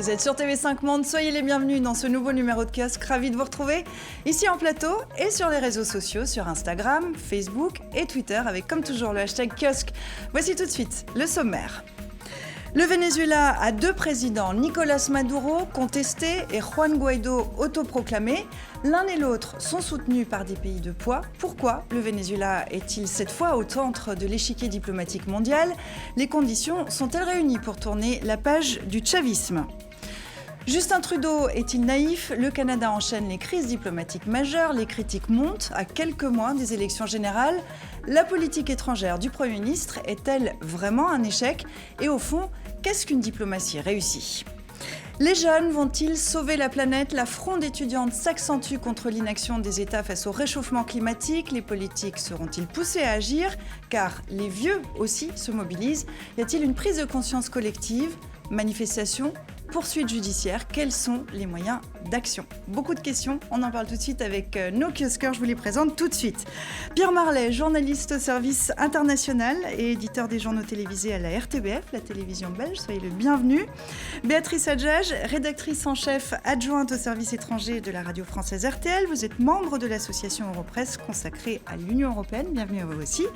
Vous êtes sur TV5 Monde, soyez les bienvenus dans ce nouveau numéro de Kiosque. Ravi de vous retrouver ici en plateau et sur les réseaux sociaux, sur Instagram, Facebook et Twitter, avec comme toujours le hashtag Kiosque. Voici tout de suite le sommaire. Le Venezuela a deux présidents, Nicolás Maduro, contesté, et Juan Guaidó, autoproclamé. L'un et l'autre sont soutenus par des pays de poids. Pourquoi le Venezuela est-il cette fois au centre de l'échiquier diplomatique mondial ? Les conditions sont-elles réunies pour tourner la page du chavisme ? Justin Trudeau est-il naïf ? Le Canada enchaîne les crises diplomatiques majeures, les critiques montent à quelques mois des élections générales. La politique étrangère du Premier ministre est-elle vraiment un échec ? Et au fond, qu'est-ce qu'une diplomatie réussie ? Les jeunes vont-ils sauver la planète ? La fronde étudiante s'accentue contre l'inaction des États face au réchauffement climatique. Les politiques seront-ils poussés à agir ? Car les vieux aussi se mobilisent. Y a-t-il une prise de conscience collective ? Manifestations ? Poursuites judiciaires, quels sont les moyens d'action ? Beaucoup de questions, on en parle tout de suite avec nos kiosqueurs, je vous les présente tout de suite. Pierre Marlet, journaliste au service international et éditeur des journaux télévisés à la RTBF, la télévision belge, soyez le bienvenu. Béatrice Adjage, rédactrice en chef adjointe au service étranger de la radio française RTL, vous êtes membre de l'association Europresse consacrée à l'Union européenne, bienvenue à vous aussi.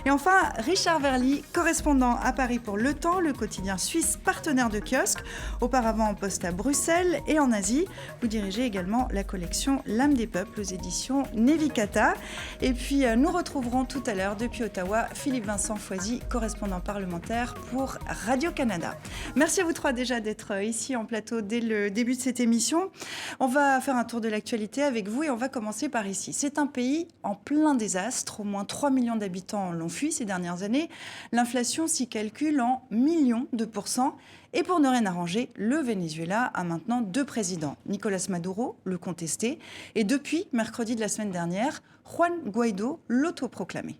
Et enfin, Richard Verly, correspondant à Paris pour Le Temps, le quotidien suisse partenaire de Kiosque, auparavant en poste à Bruxelles et en Asie. Vous dirigez également la collection L'âme des peuples aux éditions Nevikata. Et puis nous retrouverons tout à l'heure depuis Ottawa Philippe Vincent Foisy, correspondant parlementaire pour Radio-Canada. Merci à vous trois déjà d'être ici en plateau dès le début de cette émission. On va faire un tour de l'actualité avec vous et on va commencer par ici. C'est un pays en plein désastre. Au moins 3 millions d'habitants l'ont fui ces dernières années. L'inflation s'y calcule en millions de pourcents. Et pour ne rien arranger, le Venezuela a maintenant deux présidents. Nicolás Maduro, le contesté, et depuis mercredi de la semaine dernière, Juan Guaidó, l'autoproclamé.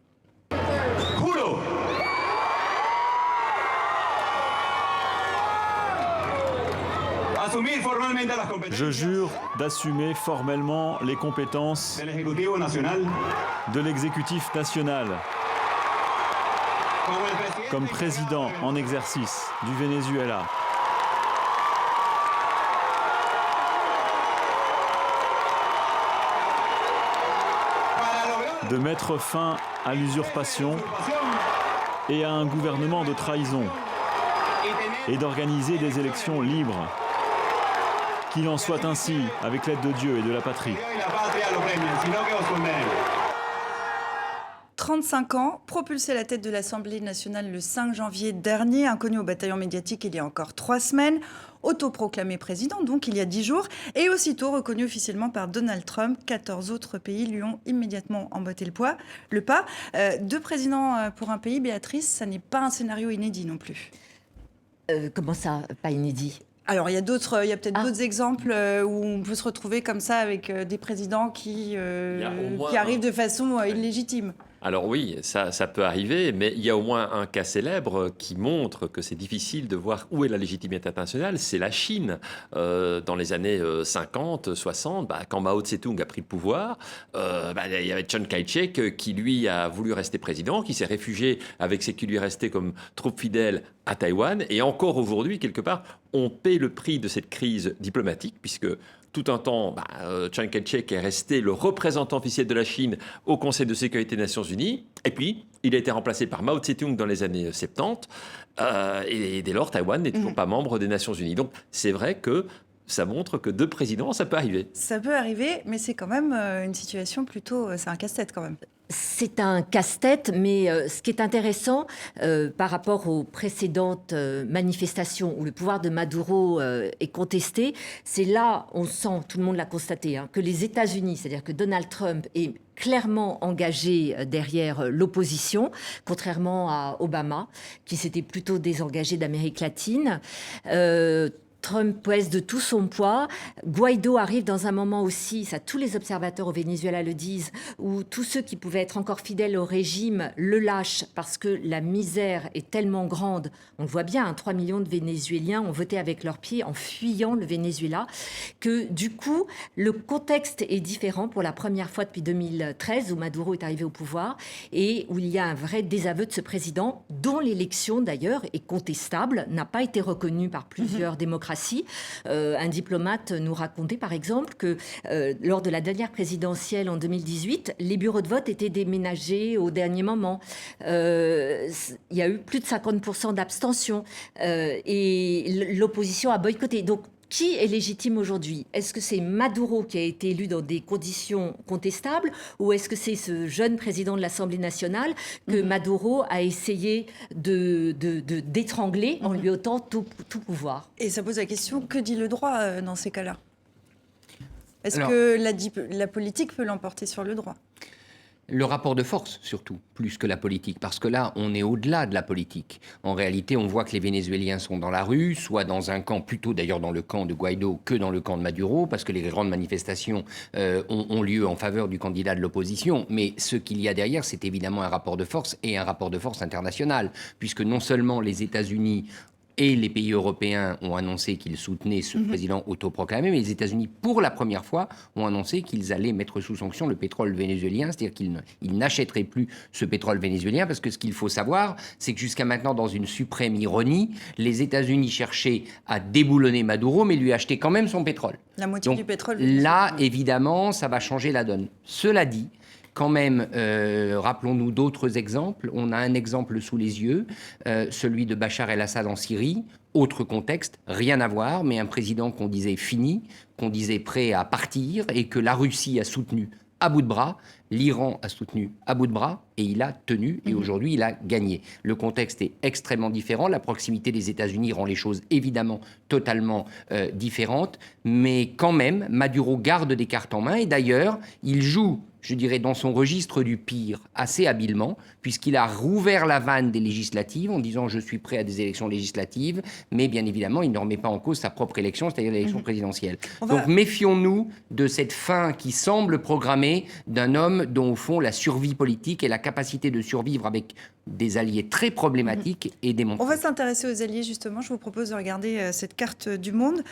Juro. Je jure d'assumer formellement les compétences de l'exécutif national comme président en exercice du Venezuela. De mettre fin à l'usurpation et à un gouvernement de trahison et d'organiser des élections libres. Qu'il en soit ainsi avec l'aide de Dieu et de la patrie. 35 ans, propulsé à la tête de l'Assemblée nationale le 5 janvier dernier, inconnu au bataillon médiatique il y a encore 3 semaines, autoproclamé président, donc il y a 10 jours, et aussitôt reconnu officiellement par Donald Trump. 14 autres pays lui ont immédiatement emboîté le pas. Deux présidents pour un pays, Béatrice, ça n'est pas un scénario inédit non plus. Comment ça, pas inédit ? Alors, il y a peut-être d'autres exemples où on peut se retrouver comme ça avec des présidents qui arrivent de façon illégitime. Alors oui, ça peut arriver, mais il y a au moins un cas célèbre qui montre que c'est difficile de voir où est la légitimité internationale, c'est la Chine. Dans les années 50, 60, quand Mao Tse-tung a pris le pouvoir, il y avait Chiang Kai-shek qui lui a voulu rester président, qui s'est réfugié avec ce qui lui restait comme troupes fidèles à Taïwan, et encore aujourd'hui, quelque part, on paie le prix de cette crise diplomatique, puisque tout un temps, Chiang Kai-shek est resté le représentant officiel de la Chine au Conseil de sécurité des Nations Unies. Et puis, il a été remplacé par Mao Tse-tung dans les années 70. Et dès lors, Taïwan n'est toujours pas membre des Nations Unies. Donc, c'est vrai que ça montre que deux présidents, ça peut arriver. Ça peut arriver, mais c'est quand même une situation plutôt... c'est un casse-tête quand même. C'est un casse-tête, mais ce qui est intéressant par rapport aux précédentes manifestations où le pouvoir de Maduro est contesté, c'est là, on sent, tout le monde l'a constaté, que les États-Unis, c'est-à-dire que Donald Trump est clairement engagé derrière l'opposition, contrairement à Obama, qui s'était plutôt désengagé d'Amérique latine. Trump pèse de tout son poids. Guaidó arrive dans un moment aussi, ça tous les observateurs au Venezuela le disent, où tous ceux qui pouvaient être encore fidèles au régime le lâchent parce que la misère est tellement grande. On le voit bien, 3 millions de Vénézuéliens ont voté avec leurs pieds en fuyant le Venezuela, que du coup, le contexte est différent pour la première fois depuis 2013, où Maduro est arrivé au pouvoir, et où il y a un vrai désaveu de ce président, dont l'élection d'ailleurs est contestable, n'a pas été reconnue par plusieurs démocraties démocratie. Un diplomate nous racontait par exemple que lors de la dernière présidentielle en 2018, les bureaux de vote étaient déménagés au dernier moment. Il y a eu plus de 50% d'abstention et l'opposition a boycotté. Donc, qui est légitime aujourd'hui? Est-ce que c'est Maduro qui a été élu dans des conditions contestables ou est-ce que c'est ce jeune président de l'Assemblée nationale que Maduro a essayé d'étrangler en lui ôtant tout pouvoir? Et ça pose la question, que dit le droit dans ces cas-là? Est-ce que la politique peut l'emporter sur le droit? Le rapport de force, surtout, plus que la politique, parce que là, on est au-delà de la politique. En réalité, on voit que les Vénézuéliens sont dans la rue, soit dans un camp, plutôt d'ailleurs dans le camp de Guaidó que dans le camp de Maduro, parce que les grandes manifestations ont lieu en faveur du candidat de l'opposition. Mais ce qu'il y a derrière, c'est évidemment un rapport de force, et un rapport de force international, puisque non seulement les États-Unis et les pays européens ont annoncé qu'ils soutenaient ce président autoproclamé, mais les États-Unis, pour la première fois, ont annoncé qu'ils allaient mettre sous sanction le pétrole vénézuélien, c'est-à-dire qu'ils n'achèteraient plus ce pétrole vénézuélien, parce que ce qu'il faut savoir, c'est que jusqu'à maintenant, dans une suprême ironie, les États-Unis cherchaient à déboulonner Maduro, mais lui achetaient quand même son pétrole. La moitié Donc, du pétrole. là, évidemment, ça va changer la donne. Cela dit, quand même, rappelons-nous d'autres exemples. On a un exemple sous les yeux, celui de Bachar el-Assad en Syrie. Autre contexte, rien à voir, mais un président qu'on disait fini, qu'on disait prêt à partir et que la Russie a soutenu à bout de bras. L'Iran a soutenu à bout de bras et il a tenu et aujourd'hui il a gagné. Le contexte est extrêmement différent. La proximité des États-Unis rend les choses évidemment totalement différentes. Mais quand même, Maduro garde des cartes en main et d'ailleurs, il joue, je dirais, dans son registre du pire assez habilement, puisqu'il a rouvert la vanne des législatives en disant « je suis prêt à des élections législatives », mais bien évidemment, il ne remet pas en cause sa propre élection, c'est-à-dire l'élection présidentielle. Donc méfions-nous de cette fin qui semble programmée d'un homme dont, au fond, la survie politique et la capacité de survivre avec des alliés très problématiques est démontrée. On va s'intéresser aux alliés, justement. Je vous propose de regarder cette carte du monde.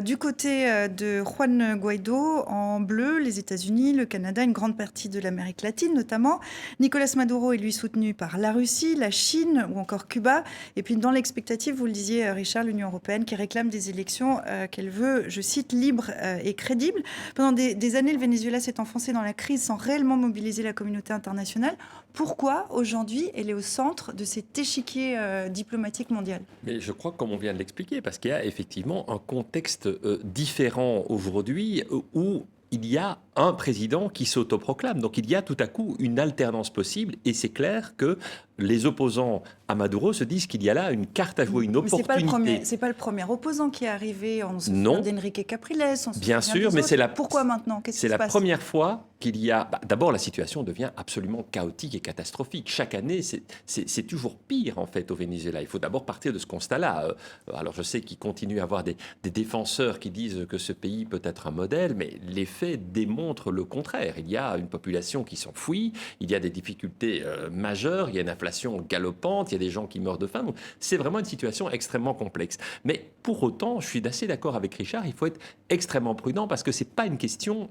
Du côté de Juan Guaidó, en bleu, les États-Unis, le Canada, une grande partie de l'Amérique latine notamment. Nicolas Maduro est lui soutenu par la Russie, la Chine ou encore Cuba. Et puis dans l'expectative, vous le disiez Richard, l'Union européenne qui réclame des élections qu'elle veut, je cite, libres et crédibles. Pendant des années, le Venezuela s'est enfoncé dans la crise sans réellement mobiliser la communauté internationale. Pourquoi aujourd'hui elle est au centre de cet échiquier diplomatique mondial? Mais je crois, comme on vient de l'expliquer, parce qu'il y a effectivement un contexte différent aujourd'hui où il y a un président qui s'autoproclame. Donc il y a tout à coup une alternance possible et c'est clair que les opposants à Maduro se disent qu'il y a là une carte à jouer, une opportunité. C'est pas le premier opposant qui est arrivé. On se souvient d'Enrique Capriles. Bien sûr, mais c'est Pourquoi maintenant? C'est la première fois qu'il y a... D'abord, la situation devient absolument chaotique et catastrophique. Chaque année, c'est toujours pire, en fait, au Venezuela. Il faut d'abord partir de ce constat-là. Alors, je sais qu'il continue à y avoir des défenseurs qui disent que ce pays peut être un modèle, mais les faits démontrent le contraire. Il y a une population qui s'enfuit, il y a des difficultés majeures, il y a une inflation galopante, il y a des gens qui meurent de faim. Donc, c'est vraiment une situation extrêmement complexe. Mais pour autant, je suis assez d'accord avec Richard, il faut être extrêmement prudent parce que c'est pas une question...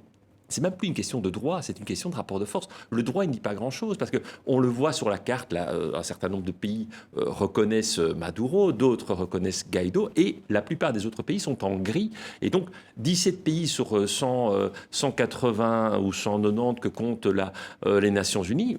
C'est même plus une question de droit, c'est une question de rapport de force. Le droit, il ne dit pas grand-chose, parce qu'on le voit sur la carte, là, un certain nombre de pays reconnaissent Maduro, d'autres reconnaissent Guaidó, et la plupart des autres pays sont en gris. Et donc, 17 pays sur 180 ou 190 que comptent les Nations Unies,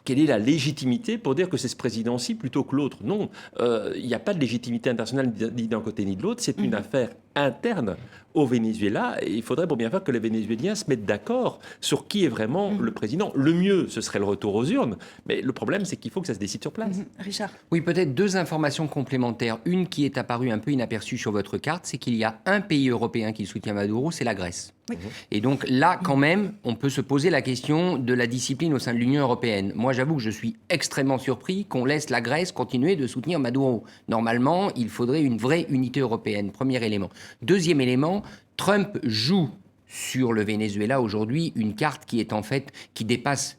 quelle est la légitimité pour dire que c'est ce président-ci plutôt que l'autre? Non, il n'y a pas de légitimité internationale ni d'un côté ni de l'autre, c'est une affaire interne au Venezuela, et il faudrait pour bien faire que les Vénézuéliens se mettent d'accord sur qui est vraiment le président. Le mieux, ce serait le retour aux urnes, mais le problème, c'est qu'il faut que ça se décide sur place. Richard. Oui, peut-être deux informations complémentaires. Une qui est apparue un peu inaperçue sur votre carte, c'est qu'il y a un pays européen qui soutient Maduro, c'est la Grèce. Oui. Et donc là, quand même, on peut se poser la question de la discipline au sein de l'Union européenne. Moi, j'avoue que je suis extrêmement surpris qu'on laisse la Grèce continuer de soutenir Maduro. Normalement, il faudrait une vraie unité européenne, premier élément. Deuxième élément, Trump joue sur le Venezuela aujourd'hui une carte qui est en fait, qui dépasse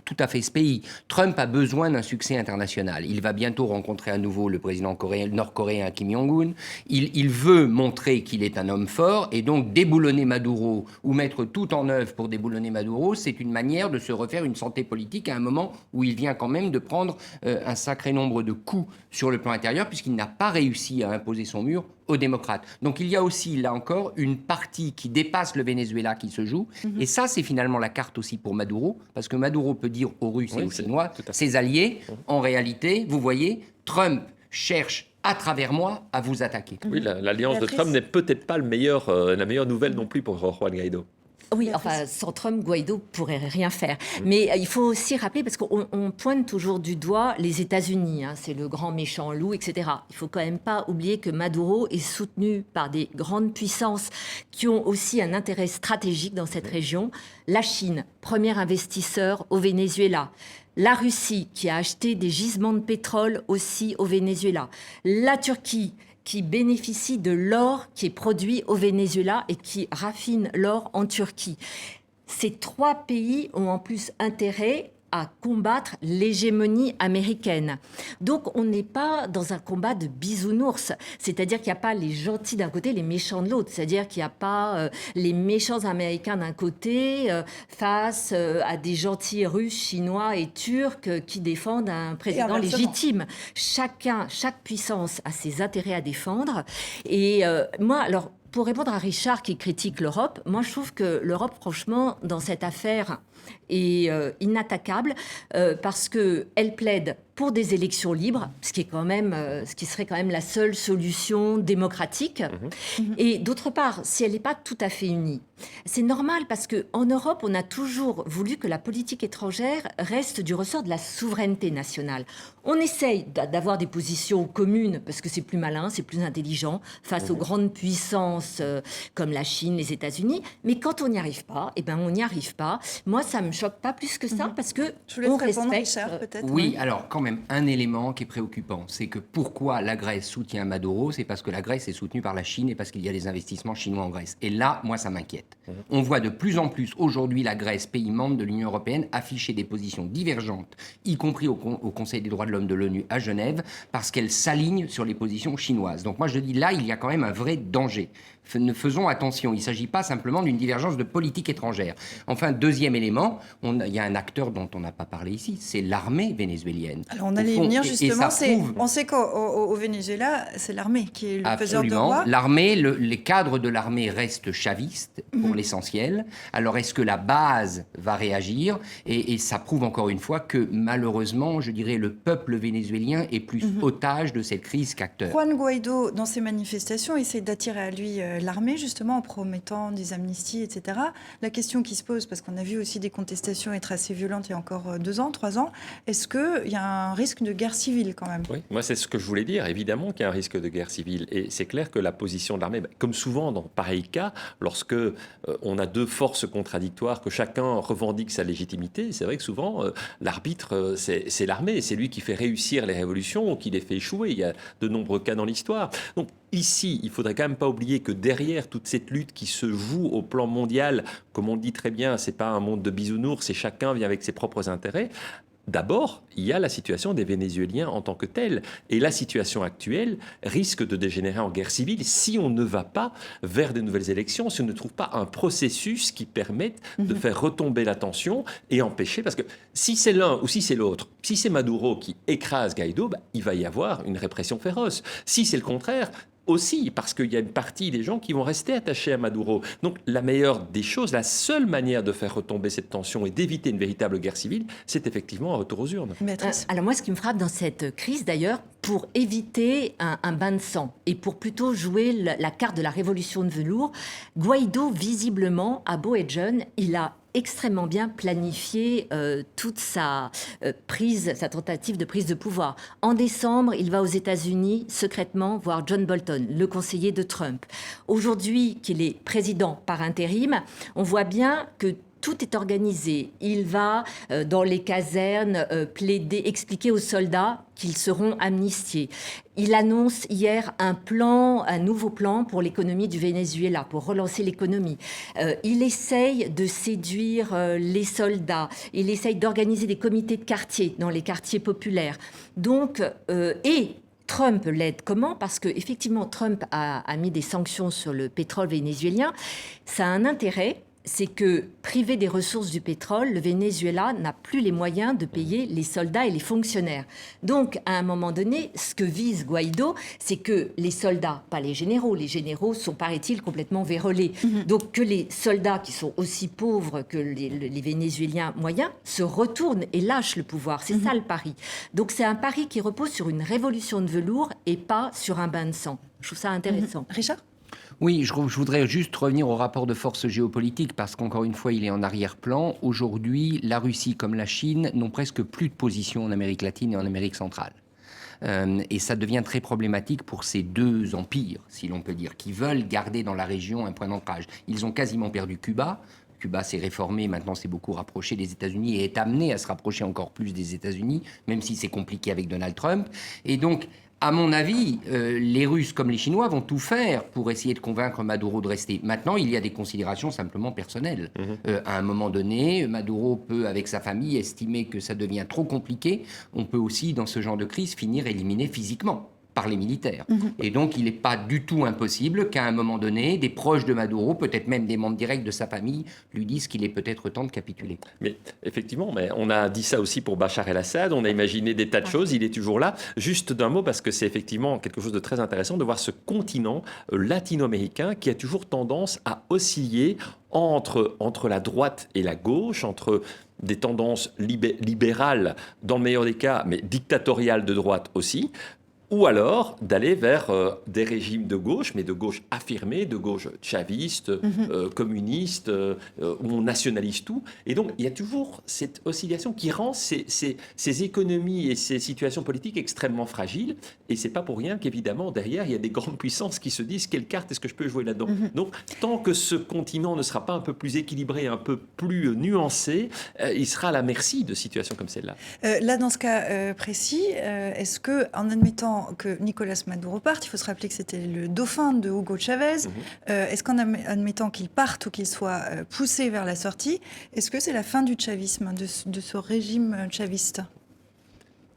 tout à fait ce pays. Trump a besoin d'un succès international. Il va bientôt rencontrer à nouveau le président nord-coréen Kim Jong-un. Il veut montrer qu'il est un homme fort et donc déboulonner Maduro ou mettre tout en œuvre pour déboulonner Maduro, c'est une manière de se refaire une santé politique à un moment où il vient quand même de prendre un sacré nombre de coups sur le plan intérieur puisqu'il n'a pas réussi à imposer son mur aux démocrates. Donc il y a aussi, là encore, une partie qui dépasse le Venezuela qui se joue. Et ça, c'est finalement la carte aussi pour Maduro, parce que Maduro peut dire aux Russes et aux Chinois, ses alliés, en réalité, vous voyez, Trump cherche à travers moi à vous attaquer. Oui, l'alliance de Trump n'est peut-être pas la meilleure nouvelle non plus pour Juan Guaido. Oui, enfin, sans Trump, Guaido pourrait rien faire. Mais il faut aussi rappeler, parce qu'on pointe toujours du doigt les États-Unis, c'est le grand méchant loup, etc. Il faut quand même pas oublier que Maduro est soutenu par des grandes puissances qui ont aussi un intérêt stratégique dans cette région. La Chine, premier investisseur au Venezuela. La Russie, qui a acheté des gisements de pétrole aussi au Venezuela. La Turquie, qui bénéficie de l'or qui est produit au Venezuela et qui raffine l'or en Turquie. Ces 3 pays ont en plus intérêt à combattre l'hégémonie américaine. Donc on n'est pas dans un combat de bisounours, c'est-à-dire qu'il n'y a pas les gentils d'un côté, les méchants de l'autre, c'est-à-dire qu'il n'y a pas les méchants américains d'un côté face à des gentils russes, chinois et turcs qui défendent un président légitime. Chaque puissance a ses intérêts à défendre. Et moi, alors, pour répondre à Richard qui critique l'Europe, moi je trouve que l'Europe, franchement, dans cette affaire, est inattaquable parce qu'elle plaide pour des élections libres, ce qui serait quand même la seule solution démocratique. Et d'autre part, si elle n'est pas tout à fait unie, c'est normal parce qu'en Europe, on a toujours voulu que la politique étrangère reste du ressort de la souveraineté nationale. On essaye d'avoir des positions communes parce que c'est plus malin, c'est plus intelligent face aux grandes puissances comme la Chine, les États-Unis. Mais quand on n'y arrive pas, on n'y arrive pas. Moi, ça me choque pas plus que ça parce que on respecte. Richard, peut-être. Oui, alors quand même un élément qui est préoccupant, c'est que pourquoi la Grèce soutient Maduro, c'est parce que la Grèce est soutenue par la Chine et parce qu'il y a des investissements chinois en Grèce. Et là, moi, ça m'inquiète. On voit de plus en plus aujourd'hui la Grèce, pays membre de l'Union européenne, afficher des positions divergentes, y compris au Conseil des droits de l'homme de l'ONU à Genève, parce qu'elle s'aligne sur les positions chinoises. Donc moi, je dis là, il y a quand même un vrai danger. Faisons attention, il ne s'agit pas simplement d'une divergence de politique étrangère. Enfin, deuxième élément, il y a un acteur dont on n'a pas parlé ici, c'est l'armée vénézuélienne. Alors on allait y venir justement, on sait qu'au Venezuela, c'est l'armée qui est le faiseur de roi. L'armée, les cadres de l'armée restent chavistes pour l'essentiel. Alors est-ce que la base va réagir et ça prouve encore une fois que malheureusement, je dirais, le peuple vénézuélien est plus otage de cette crise qu'acteur. Juan Guaido, dans ses manifestations, essaie d'attirer à lui l'armée, justement, en promettant des amnisties, etc. La question qui se pose, parce qu'on a vu aussi des contestations être assez violentes il y a encore 2 ans, 3 ans, est-ce qu'il y a un risque de guerre civile quand même ? Oui, moi c'est ce que je voulais dire. Évidemment qu'il y a un risque de guerre civile. Et c'est clair que la position de l'armée, comme souvent dans pareil cas, lorsque on a 2 forces contradictoires, que chacun revendique sa légitimité, c'est vrai que souvent l'arbitre, c'est l'armée. C'est lui qui fait réussir les révolutions ou qui les fait échouer. Il y a de nombreux cas dans l'histoire. Donc ici, il ne faudrait quand même pas oublier que derrière toute cette lutte qui se joue au plan mondial, comme on le dit très bien, ce n'est pas un monde de bisounours, c'est chacun vient avec ses propres intérêts. D'abord, il y a la situation des Vénézuéliens en tant que telle. Et la situation actuelle risque de dégénérer en guerre civile si on ne va pas vers de nouvelles élections, si on ne trouve pas un processus qui permette de faire retomber la tension et empêcher. Parce que si c'est l'un ou si c'est l'autre, si c'est Maduro qui écrase Guaido, il va y avoir une répression féroce. Si c'est le contraire, aussi, parce qu'il y a une partie des gens qui vont rester attachés à Maduro. Donc la meilleure des choses, la seule manière de faire retomber cette tension et d'éviter une véritable guerre civile, c'est effectivement un retour aux urnes. Alors moi, ce qui me frappe dans cette crise, d'ailleurs, pour éviter un bain de sang et pour plutôt jouer la carte de la révolution de velours, Guaido, visiblement, à beau être jeune, il a extrêmement bien planifié toute sa tentative de prise de pouvoir. En décembre, il va aux États-Unis secrètement voir John Bolton, le conseiller de Trump. Aujourd'hui, qu'il est président par intérim, on voit bien que tout est organisé. Il va dans les casernes expliquer aux soldats qu'ils seront amnistiés. Il annonce hier un nouveau plan pour l'économie du Venezuela, pour relancer l'économie. Il essaye de séduire les soldats. Il essaye d'organiser des comités de quartier dans les quartiers populaires. Donc, Trump l'aide comment ? Parce qu'effectivement, Trump a mis des sanctions sur le pétrole vénézuélien. Ça a un intérêt. c'est que, privé des ressources du pétrole, le Venezuela n'a plus les moyens de payer les soldats et les fonctionnaires. Donc, à un moment donné, ce que vise Guaido, c'est que les soldats, pas les généraux sont, paraît-il, complètement vérolés. Donc, que les soldats qui sont aussi pauvres que les Vénézuéliens moyens se retournent et lâchent le pouvoir. C'est ça le pari. Donc, c'est un pari qui repose sur une révolution de velours et pas sur un bain de sang. Je trouve ça intéressant. Richard ? Oui, je voudrais juste revenir au rapport de force géopolitique parce qu'encore une fois, il est en arrière-plan. Aujourd'hui, la Russie comme la Chine n'ont presque plus de position en Amérique latine et en Amérique centrale. Et ça devient très problématique pour ces deux empires, si l'on peut dire, qui veulent garder dans la région un point d'ancrage. Ils ont quasiment perdu Cuba. Cuba s'est réformé, maintenant s'est beaucoup rapproché des États-Unis et est amené à se rapprocher encore plus des États-Unis, même si c'est compliqué avec Donald Trump. Et donc, à mon avis, les Russes comme les Chinois vont tout faire pour essayer de convaincre Maduro de rester. Maintenant, il y a des considérations simplement personnelles. À un moment donné, Maduro peut, avec sa famille, estimer que ça devient trop compliqué. On peut aussi, dans ce genre de crise, finir éliminé physiquement par les militaires. Et donc, il n'est pas du tout impossible qu'à un moment donné, des proches de Maduro, peut-être même des membres directs de sa famille, lui disent qu'il est peut-être temps de capituler. Mais effectivement, on a dit ça aussi pour Bachar el-Assad, on a imaginé des tas de choses, il est toujours là. Juste d'un mot, parce que c'est effectivement quelque chose de très intéressant de voir ce continent latino-américain qui a toujours tendance à osciller entre la droite et la gauche, entre des tendances libérales dans le meilleur des cas, mais dictatoriales de droite aussi, ou alors d'aller vers des régimes de gauche, mais de gauche affirmée, de gauche chaviste, communiste, où on nationalise tout. Et donc, il y a toujours cette oscillation qui rend ces économies et ces situations politiques extrêmement fragiles. Et c'est pas pour rien qu'évidemment, derrière, il y a des grandes puissances qui se disent quelle carte est-ce que je peux jouer là-dedans. Donc, tant que ce continent ne sera pas un peu plus équilibré, un peu plus nuancé, il sera à la merci de situations comme celle-là. Là, dans ce cas précis, est-ce que, en admettant que Nicolas Maduro parte, il faut se rappeler que c'était le dauphin de Hugo Chavez, est-ce qu'en admettant qu'il parte ou qu'il soit poussé vers la sortie, est-ce que c'est la fin du chavisme, de ce régime chaviste ?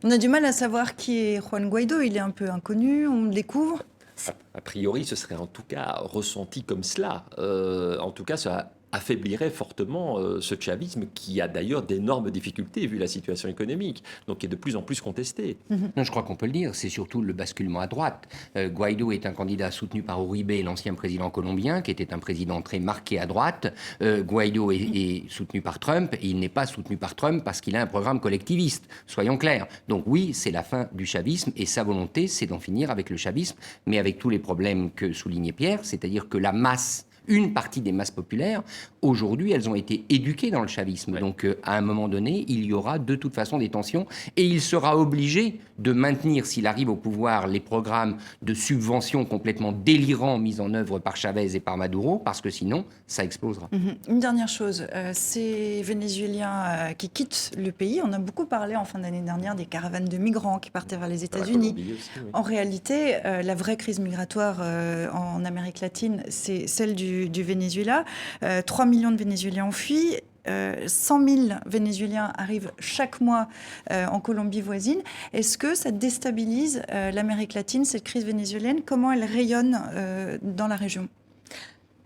On a du mal à savoir qui est Juan Guaido, il est un peu inconnu, on le découvre. A priori, ce serait en tout cas ressenti comme cela. En tout cas, ça affaiblirait fortement ce chavisme qui a d'ailleurs d'énormes difficultés vu la situation économique, donc qui est de plus en plus contesté. Non, je crois qu'on peut le dire, c'est surtout le basculement à droite. Guaido est un candidat soutenu par Uribe, l'ancien président colombien, qui était un président très marqué à droite. Guaido est soutenu par Trump, et il n'est pas soutenu par Trump parce qu'il a un programme collectiviste, soyons clairs. Donc oui, c'est la fin du chavisme, et sa volonté, c'est d'en finir avec le chavisme, mais avec tous les problèmes que soulignait Pierre, c'est-à-dire que la masse, une partie des masses populaires, aujourd'hui, elles ont été éduquées dans le chavisme. Ouais. Donc, à un moment donné, il y aura de toute façon des tensions et il sera obligé de maintenir, s'il arrive au pouvoir, les programmes de subvention complètement délirants mis en œuvre par Chavez et par Maduro, parce que sinon, ça explosera. Une dernière chose, ces Vénézuéliens qui quittent le pays, on a beaucoup parlé en fin d'année dernière des caravanes de migrants qui partaient vers les États-Unis. Aussi, oui. En réalité, la vraie crise migratoire en Amérique latine, c'est celle du Venezuela. 3 millions de Vénézuéliens ont fui. 100 000 Vénézuéliens arrivent chaque mois en Colombie voisine. Est-ce que ça déstabilise l'Amérique latine, cette crise vénézuélienne ? Comment elle rayonne dans la région ?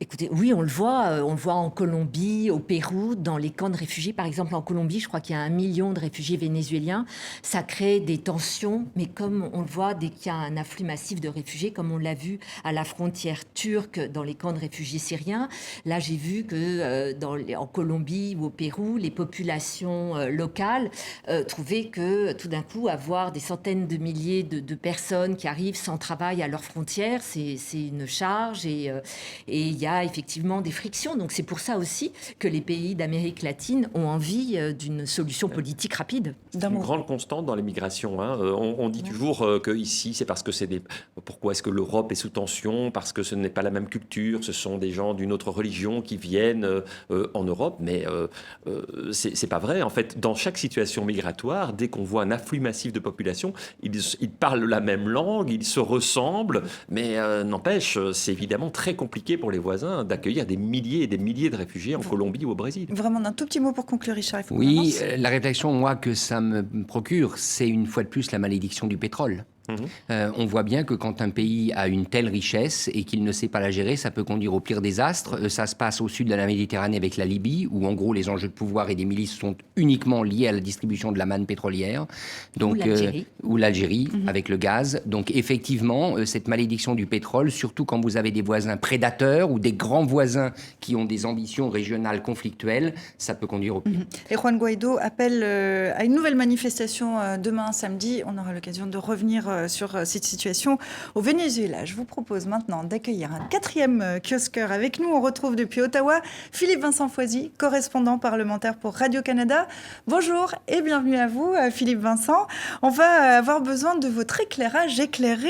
Écoutez, oui, on le voit en Colombie, au Pérou, dans les camps de réfugiés. Par exemple, en Colombie, je crois qu'il y a 1 million de réfugiés vénézuéliens. Ça crée des tensions, mais comme on le voit, dès qu'il y a un afflux massif de réfugiés, comme on l'a vu à la frontière turque dans les camps de réfugiés syriens, là, j'ai vu que en Colombie ou au Pérou, les populations locales trouvaient que, tout d'un coup, avoir des centaines de milliers de personnes qui arrivent sans travail à leurs frontières, c'est une charge et il y a effectivement des frictions. Donc c'est pour ça aussi que les pays d'Amérique latine ont envie d'une solution politique rapide. C'est une grande constante dans les migrations. Hein. On dit toujours qu'ici, c'est parce que Pourquoi est-ce que l'Europe est sous tension ? Parce que ce n'est pas la même culture, ce sont des gens d'une autre religion qui viennent en Europe. Mais c'est pas vrai. En fait, dans chaque situation migratoire, dès qu'on voit un afflux massif de population, ils parlent la même langue, ils se ressemblent. Mais n'empêche, c'est évidemment très compliqué pour les voisins d'accueillir des milliers et des milliers de réfugiés en Colombie ou au Brésil. Vraiment, d'un tout petit mot pour conclure, Richard. Oui, la réflexion, moi, que ça me procure, c'est une fois de plus la malédiction du pétrole. On voit bien que quand un pays a une telle richesse et qu'il ne sait pas la gérer, ça peut conduire au pire désastre. Ça se passe au sud de la Méditerranée avec la Libye, où en gros les enjeux de pouvoir et des milices sont uniquement liés à la distribution de la manne pétrolière. Donc, ou l'Algérie avec le gaz. Donc effectivement, cette malédiction du pétrole, surtout quand vous avez des voisins prédateurs ou des grands voisins qui ont des ambitions régionales conflictuelles, ça peut conduire au pire. Et Juan Guaido appelle à une nouvelle manifestation demain samedi. On aura l'occasion de revenir sur cette situation au Venezuela. Je vous propose maintenant d'accueillir un quatrième kiosqueur avec nous. On retrouve depuis Ottawa Philippe Vincent Foisy, correspondant parlementaire pour Radio-Canada. Bonjour et bienvenue à vous, Philippe Vincent. On va avoir besoin de votre éclairage éclairé,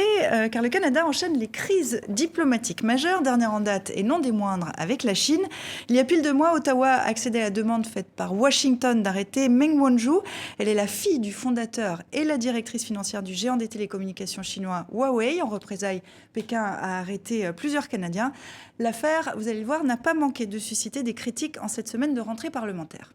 car le Canada enchaîne les crises diplomatiques majeures, dernière en date et non des moindres avec la Chine. Il y a pile de mois, Ottawa a accédé à la demande faite par Washington d'arrêter Meng Wanzhou. Elle est la fille du fondateur et la directrice financière du géant des télécommunications chinois Huawei. En représailles, Pékin a arrêté plusieurs Canadiens. L'affaire, vous allez le voir, n'a pas manqué de susciter des critiques en cette semaine de rentrée parlementaire.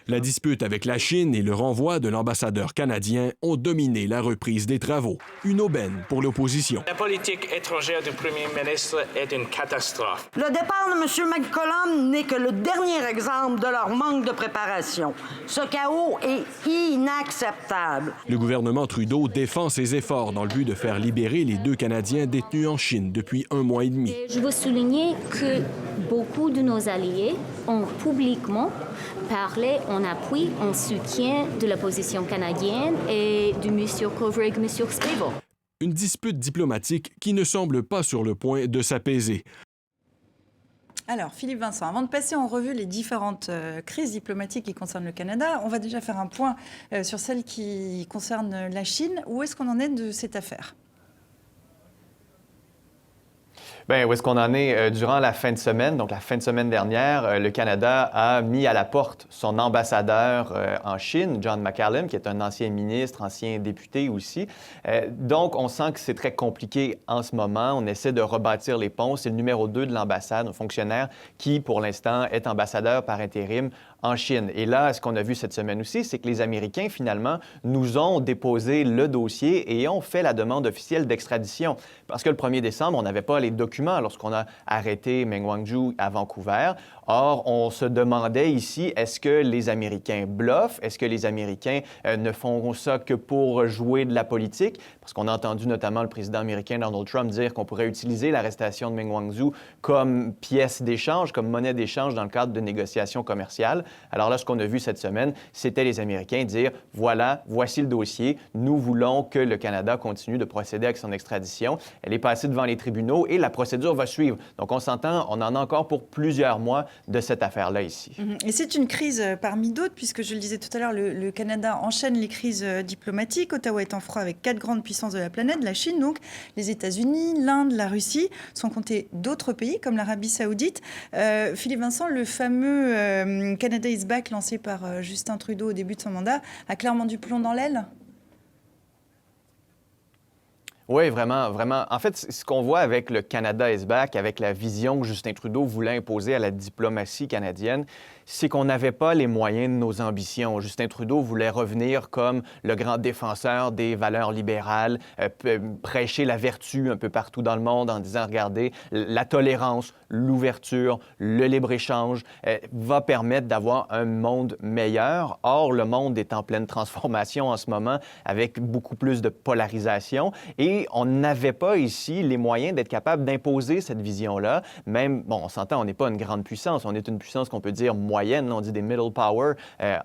La dispute avec la Chine et le renvoi de l'ambassadeur canadien ont dominé la reprise des travaux. Une aubaine pour l'opposition. La politique étrangère du Premier ministre est une catastrophe. Le départ de M. McCollum n'est que le dernier exemple de leur manque de préparation. Ce chaos est inacceptable. Le gouvernement Trudeau défend ses efforts dans le but de faire libérer les 2 Canadiens détenus en Chine depuis 1 mois et demi. Je veux souligner que beaucoup de nos alliés ont publiquement parlé en appui, en soutien de la position canadienne et de M. Kovrig, M. Scrivo. Une dispute diplomatique qui ne semble pas sur le point de s'apaiser. Alors, Philippe Vincent, avant de passer en revue les différentes crises diplomatiques qui concernent le Canada, on va déjà faire un point sur celle qui concerne la Chine. Où est-ce qu'on en est de cette affaire ? Bien, où est-ce qu'on en est durant la fin de semaine? Donc, la fin de semaine dernière, le Canada a mis à la porte son ambassadeur en Chine, John McCallum, qui est un ancien ministre, ancien député aussi. Donc, on sent que c'est très compliqué en ce moment. On essaie de rebâtir les ponts. C'est le numéro 2 de l'ambassade, un fonctionnaire qui, pour l'instant, est ambassadeur par intérim en Chine. Et là, ce qu'on a vu cette semaine aussi, c'est que les Américains, finalement, nous ont déposé le dossier et ont fait la demande officielle d'extradition. Parce que le 1er décembre, on n'avait pas les documents lorsqu'on a arrêté Meng Wanzhou à Vancouver. Or, on se demandait ici, est-ce que les Américains bluffent? Est-ce que les Américains ne font ça que pour jouer de la politique? Parce qu'on a entendu notamment le président américain Donald Trump dire qu'on pourrait utiliser l'arrestation de Meng Wanzhou comme pièce d'échange, comme monnaie d'échange dans le cadre de négociations commerciales. Alors là, ce qu'on a vu cette semaine, c'était les Américains dire, voilà, voici le dossier, nous voulons que le Canada continue de procéder avec son extradition. Elle est passée devant les tribunaux et la procédure va suivre. Donc, on s'entend, on en a encore pour plusieurs mois de cette affaire-là ici. Et c'est une crise parmi d'autres, puisque je le disais tout à l'heure, le Canada enchaîne les crises diplomatiques. Ottawa est en froid avec 4 grandes puissances de la planète, la Chine, donc les États-Unis, l'Inde, la Russie, sans compter d'autres pays comme l'Arabie Saoudite. Philippe Vincent, le fameux Canada is back lancé par Justin Trudeau au début de son mandat a clairement du plomb dans l'aile. Oui, vraiment, vraiment. En fait, ce qu'on voit avec le Canada is back, avec la vision que Justin Trudeau voulait imposer à la diplomatie canadienne, c'est qu'on n'avait pas les moyens de nos ambitions. Justin Trudeau voulait revenir comme le grand défenseur des valeurs libérales, prêcher la vertu un peu partout dans le monde en disant, regardez, la tolérance, l'ouverture, le libre-échange va permettre d'avoir un monde meilleur. Or, le monde est en pleine transformation en ce moment avec beaucoup plus de polarisation et on n'avait pas ici les moyens d'être capable d'imposer cette vision-là. Même, bon, on s'entend, on n'est pas une grande puissance, on est une puissance qu'on peut dire moyenne, on dit des middle power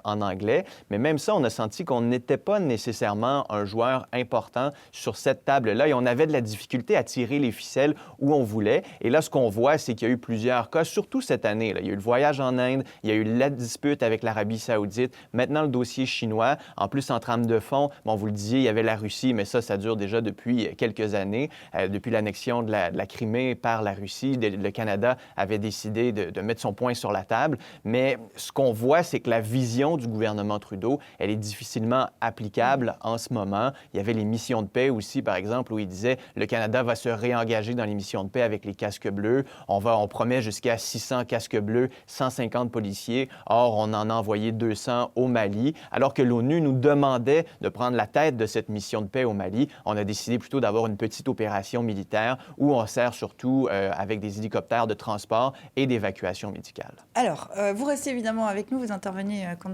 en anglais, mais même ça, on a senti qu'on n'était pas nécessairement un joueur important sur cette table-là et on avait de la difficulté à tirer les ficelles où on voulait. Et là, ce qu'on voit, c'est qu'il y a eu plusieurs cas, surtout cette année. Là. Il y a eu le voyage en Inde, il y a eu la dispute avec l'Arabie Saoudite, maintenant le dossier chinois. En plus, en trame de fond, bon, vous le disiez, il y avait la Russie, mais ça dure déjà depuis quelques années. Depuis l'annexion de la Crimée par la Russie, le Canada avait décidé de mettre son poing sur la table. Mais mais ce qu'on voit, c'est que la vision du gouvernement Trudeau, elle est difficilement applicable en ce moment. Il y avait les missions de paix aussi, par exemple, où il disait le Canada va se réengager dans les missions de paix avec les casques bleus. On promet jusqu'à 600 casques bleus, 150 policiers. Or, on en a envoyé 200 au Mali. Alors que l'ONU nous demandait de prendre la tête de cette mission de paix au Mali, on a décidé plutôt d'avoir une petite opération militaire où on sert surtout avec des hélicoptères de transport et d'évacuation médicale. Alors, vous restez évidemment avec nous, vous intervenez quand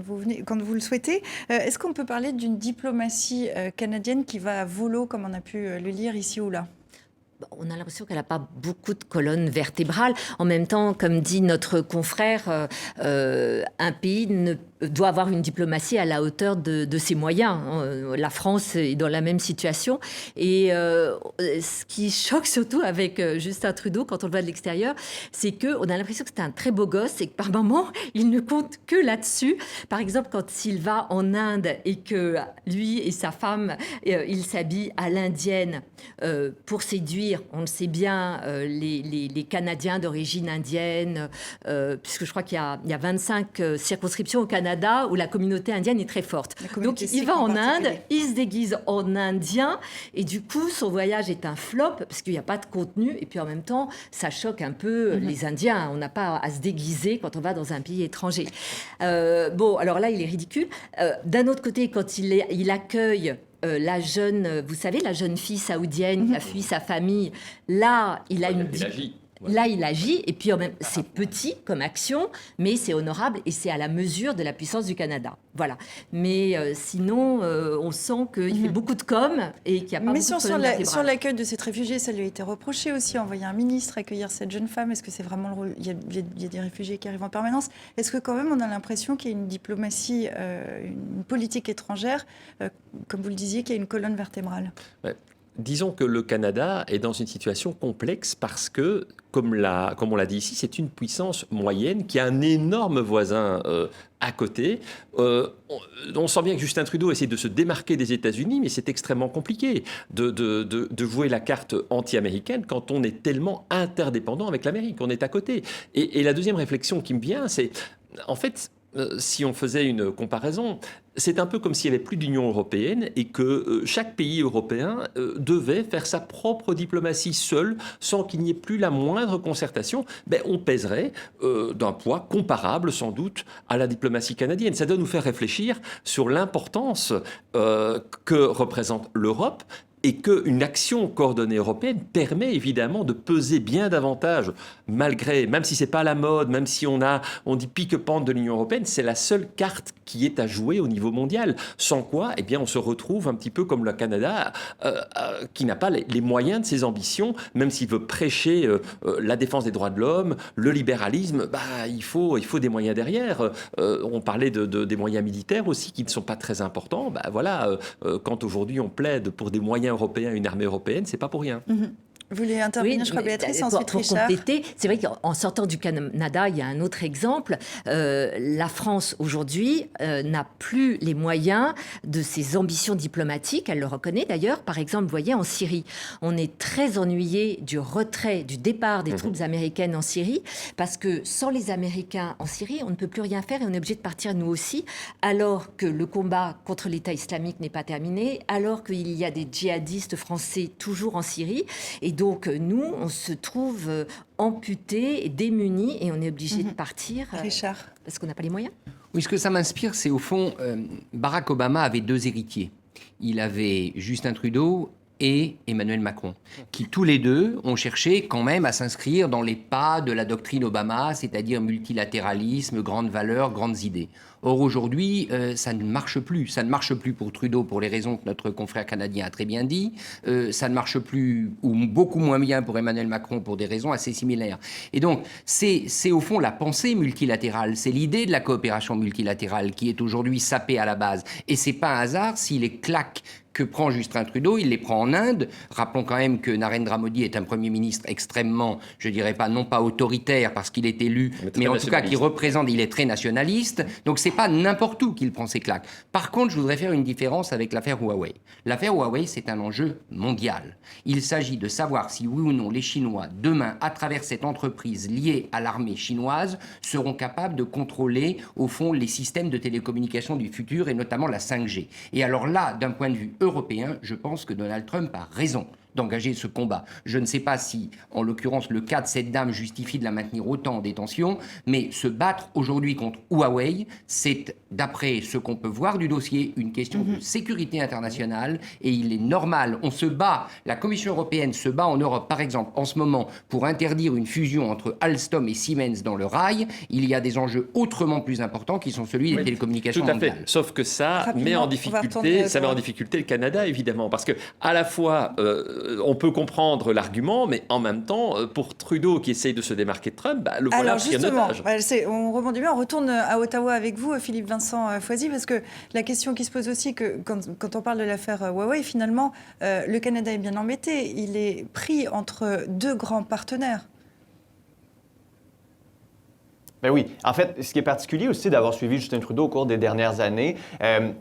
vous le souhaitez. Est-ce qu'on peut parler d'une diplomatie canadienne qui va à volo, comme on a pu le lire ici ou là ? On a l'impression qu'elle n'a pas beaucoup de colonnes vertébrales. En même temps, comme dit notre confrère, un pays doit avoir une diplomatie à la hauteur de ses moyens. La France est dans la même situation. Et ce qui choque surtout avec Justin Trudeau, quand on le voit de l'extérieur, c'est qu'on a l'impression que c'est un très beau gosse et que par moments, il ne compte que là-dessus. Par exemple, quand il va en Inde et que lui et sa femme, ils s'habillent à l'indienne pour séduire, on le sait bien, les Canadiens d'origine indienne, puisque je crois qu'il y a 25 circonscriptions au Canada où la communauté indienne est très forte. Donc il va en Inde, il se déguise en indien, et du coup son voyage est un flop, parce qu'il n'y a pas de contenu, et puis en même temps, ça choque un peu les Indiens. On n'a pas à se déguiser quand on va dans un pays étranger. Bon, alors là, il est ridicule. D'un autre côté, quand il accueille la jeune, vous savez, la jeune fille saoudienne qui a fui sa famille, là, il a une... Là, il agit, et puis c'est petit comme action, mais c'est honorable et c'est à la mesure de la puissance du Canada. Voilà. Mais sinon, on sent qu'il fait beaucoup de com et qu'il n'y a pas beaucoup de colonne vertébrale. Sur l'accueil de cette réfugiée, ça lui a été reproché aussi, envoyer un ministre accueillir cette jeune femme. Est-ce que c'est vraiment le rôle ? Il y a des réfugiés qui arrivent en permanence. Est-ce que quand même on a l'impression qu'il y a une diplomatie, une politique étrangère, comme vous le disiez, qui a une colonne vertébrale ? Ouais. Disons que le Canada est dans une situation complexe parce que, comme on l'a dit ici, c'est une puissance moyenne qui a un énorme voisin à côté. On sent bien que Justin Trudeau essaie de se démarquer des États-Unis, mais c'est extrêmement compliqué de jouer la carte anti-américaine quand on est tellement interdépendant avec l'Amérique. On est à côté. Et la deuxième réflexion qui me vient, c'est, en fait, si on faisait une comparaison, c'est un peu comme s'il n'y avait plus d'Union européenne et que chaque pays européen devait faire sa propre diplomatie seul, sans qu'il n'y ait plus la moindre concertation. On pèserait d'un poids comparable, sans doute, à la diplomatie canadienne. Ça doit nous faire réfléchir sur l'importance que représente l'Europe, et qu'une action coordonnée européenne permet évidemment de peser bien davantage, même si ce n'est pas la mode, même si on dit pique-pente de l'Union européenne, c'est la seule carte qui est à jouer au niveau mondial. Sans quoi, on se retrouve un petit peu comme le Canada, qui n'a pas les moyens de ses ambitions, même s'il veut prêcher la défense des droits de l'homme, le libéralisme, il faut des moyens derrière. On parlait des moyens militaires aussi, qui ne sont pas très importants. Quand aujourd'hui on plaide pour des moyens européens, une armée européenne, c'est pas pour rien. Vous voulez intervenir, je crois, Béatrice, ensuite pour Richard. Compléter, c'est vrai qu'en sortant du Canada, il y a un autre exemple. La France, aujourd'hui, n'a plus les moyens de ses ambitions diplomatiques. Elle le reconnaît d'ailleurs. Par exemple, vous voyez, en Syrie, on est très ennuyé du départ des troupes américaines en Syrie, parce que sans les Américains en Syrie, on ne peut plus rien faire et on est obligé de partir nous aussi, alors que le combat contre l'État islamique n'est pas terminé, alors qu'il y a des djihadistes français toujours en Syrie. Et donc, nous, on se trouve amputés et démunis et on est obligé de partir parce qu'on n'a pas les moyens. Oui, ce que ça m'inspire, c'est au fond, Barack Obama avait deux héritiers. Il avait Justin Trudeau et Emmanuel Macron, qui tous les deux ont cherché quand même à s'inscrire dans les pas de la doctrine Obama, c'est-à-dire multilatéralisme, grandes valeurs, grandes idées. Or aujourd'hui, ça ne marche plus. Ça ne marche plus pour Trudeau pour les raisons que notre confrère canadien a très bien dit. Ça ne marche plus, ou beaucoup moins bien pour Emmanuel Macron pour des raisons assez similaires. Et donc, c'est au fond la pensée multilatérale, c'est l'idée de la coopération multilatérale qui est aujourd'hui sapée à la base. Et c'est pas un hasard si les claques que prend Justin Trudeau, il les prend en Inde. Rappelons quand même que Narendra Modi est un Premier ministre extrêmement, je dirais pas, non pas autoritaire parce qu'il est élu, mais en tout cas qui représente, il est très nationaliste. Donc c'est pas n'importe où qu'il prend ses claques. Par contre, je voudrais faire une différence avec l'affaire Huawei. L'affaire Huawei, c'est un enjeu mondial. Il s'agit de savoir si oui ou non les Chinois, demain, à travers cette entreprise liée à l'armée chinoise, seront capables de contrôler, au fond, les systèmes de télécommunication du futur et notamment la 5G. Et alors là, d'un point de vue européen, je pense que Donald Trump a raison d'engager ce combat. Je ne sais pas si, en l'occurrence, le cas de cette dame justifie de la maintenir autant en détention, mais se battre aujourd'hui contre Huawei, c'est, d'après ce qu'on peut voir du dossier, une question de sécurité internationale, et il est normal, on se bat, la Commission européenne se bat en Europe, par exemple, en ce moment, pour interdire une fusion entre Alstom et Siemens dans le rail. Il y a des enjeux autrement plus importants qui sont celui des télécommunications mondiales. Tout à fait, sauf que ça met en difficulté le Canada, évidemment, parce que à la fois on peut comprendre l'argument, mais en même temps, pour Trudeau qui essaye de se démarquer de Trump, le voilà pris en otage. On rebondit bien, on retourne à Ottawa avec vous, Philippe Vincent Foisy, parce que la question qui se pose aussi, que quand on parle de l'affaire Huawei, finalement, le Canada est bien embêté. Il est pris entre deux grands partenaires. Ben oui. En fait, ce qui est particulier aussi d'avoir suivi Justin Trudeau au cours des dernières années,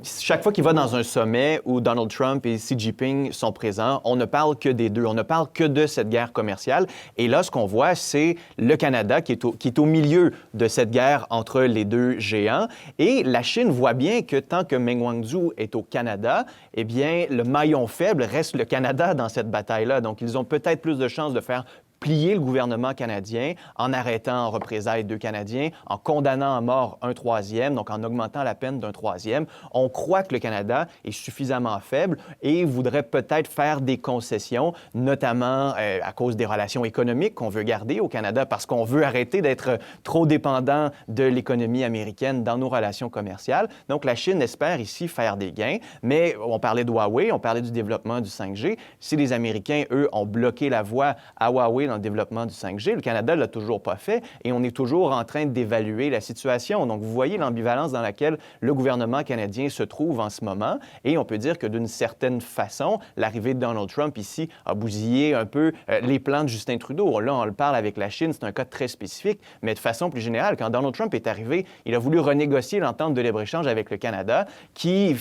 chaque fois qu'il va dans un sommet où Donald Trump et Xi Jinping sont présents, on ne parle que des deux, on ne parle que de cette guerre commerciale. Et là, ce qu'on voit, c'est le Canada qui est au milieu de cette guerre entre les deux géants. Et la Chine voit bien que tant que Meng Wanzhou est au Canada, eh bien, le maillon faible reste le Canada dans cette bataille-là. Donc, ils ont peut-être plus de chances de faire plier le gouvernement canadien en arrêtant en représailles 2 Canadiens, en condamnant à mort un troisième, donc en augmentant la peine d'un troisième. On croit que le Canada est suffisamment faible et voudrait peut-être faire des concessions, notamment à cause des relations économiques qu'on veut garder au Canada parce qu'on veut arrêter d'être trop dépendant de l'économie américaine dans nos relations commerciales. Donc, la Chine espère ici faire des gains, mais on parlait de Huawei, on parlait du développement du 5G. Si les Américains, eux, ont bloqué la voie à Huawei dans le développement du 5G. Le Canada ne l'a toujours pas fait et on est toujours en train d'évaluer la situation. Donc, vous voyez l'ambivalence dans laquelle le gouvernement canadien se trouve en ce moment et on peut dire que d'une certaine façon, l'arrivée de Donald Trump ici a bousillé un peu les plans de Justin Trudeau. Là, on le parle avec la Chine, c'est un cas très spécifique, mais de façon plus générale, quand Donald Trump est arrivé, il a voulu renégocier l'entente de libre-échange avec le Canada qui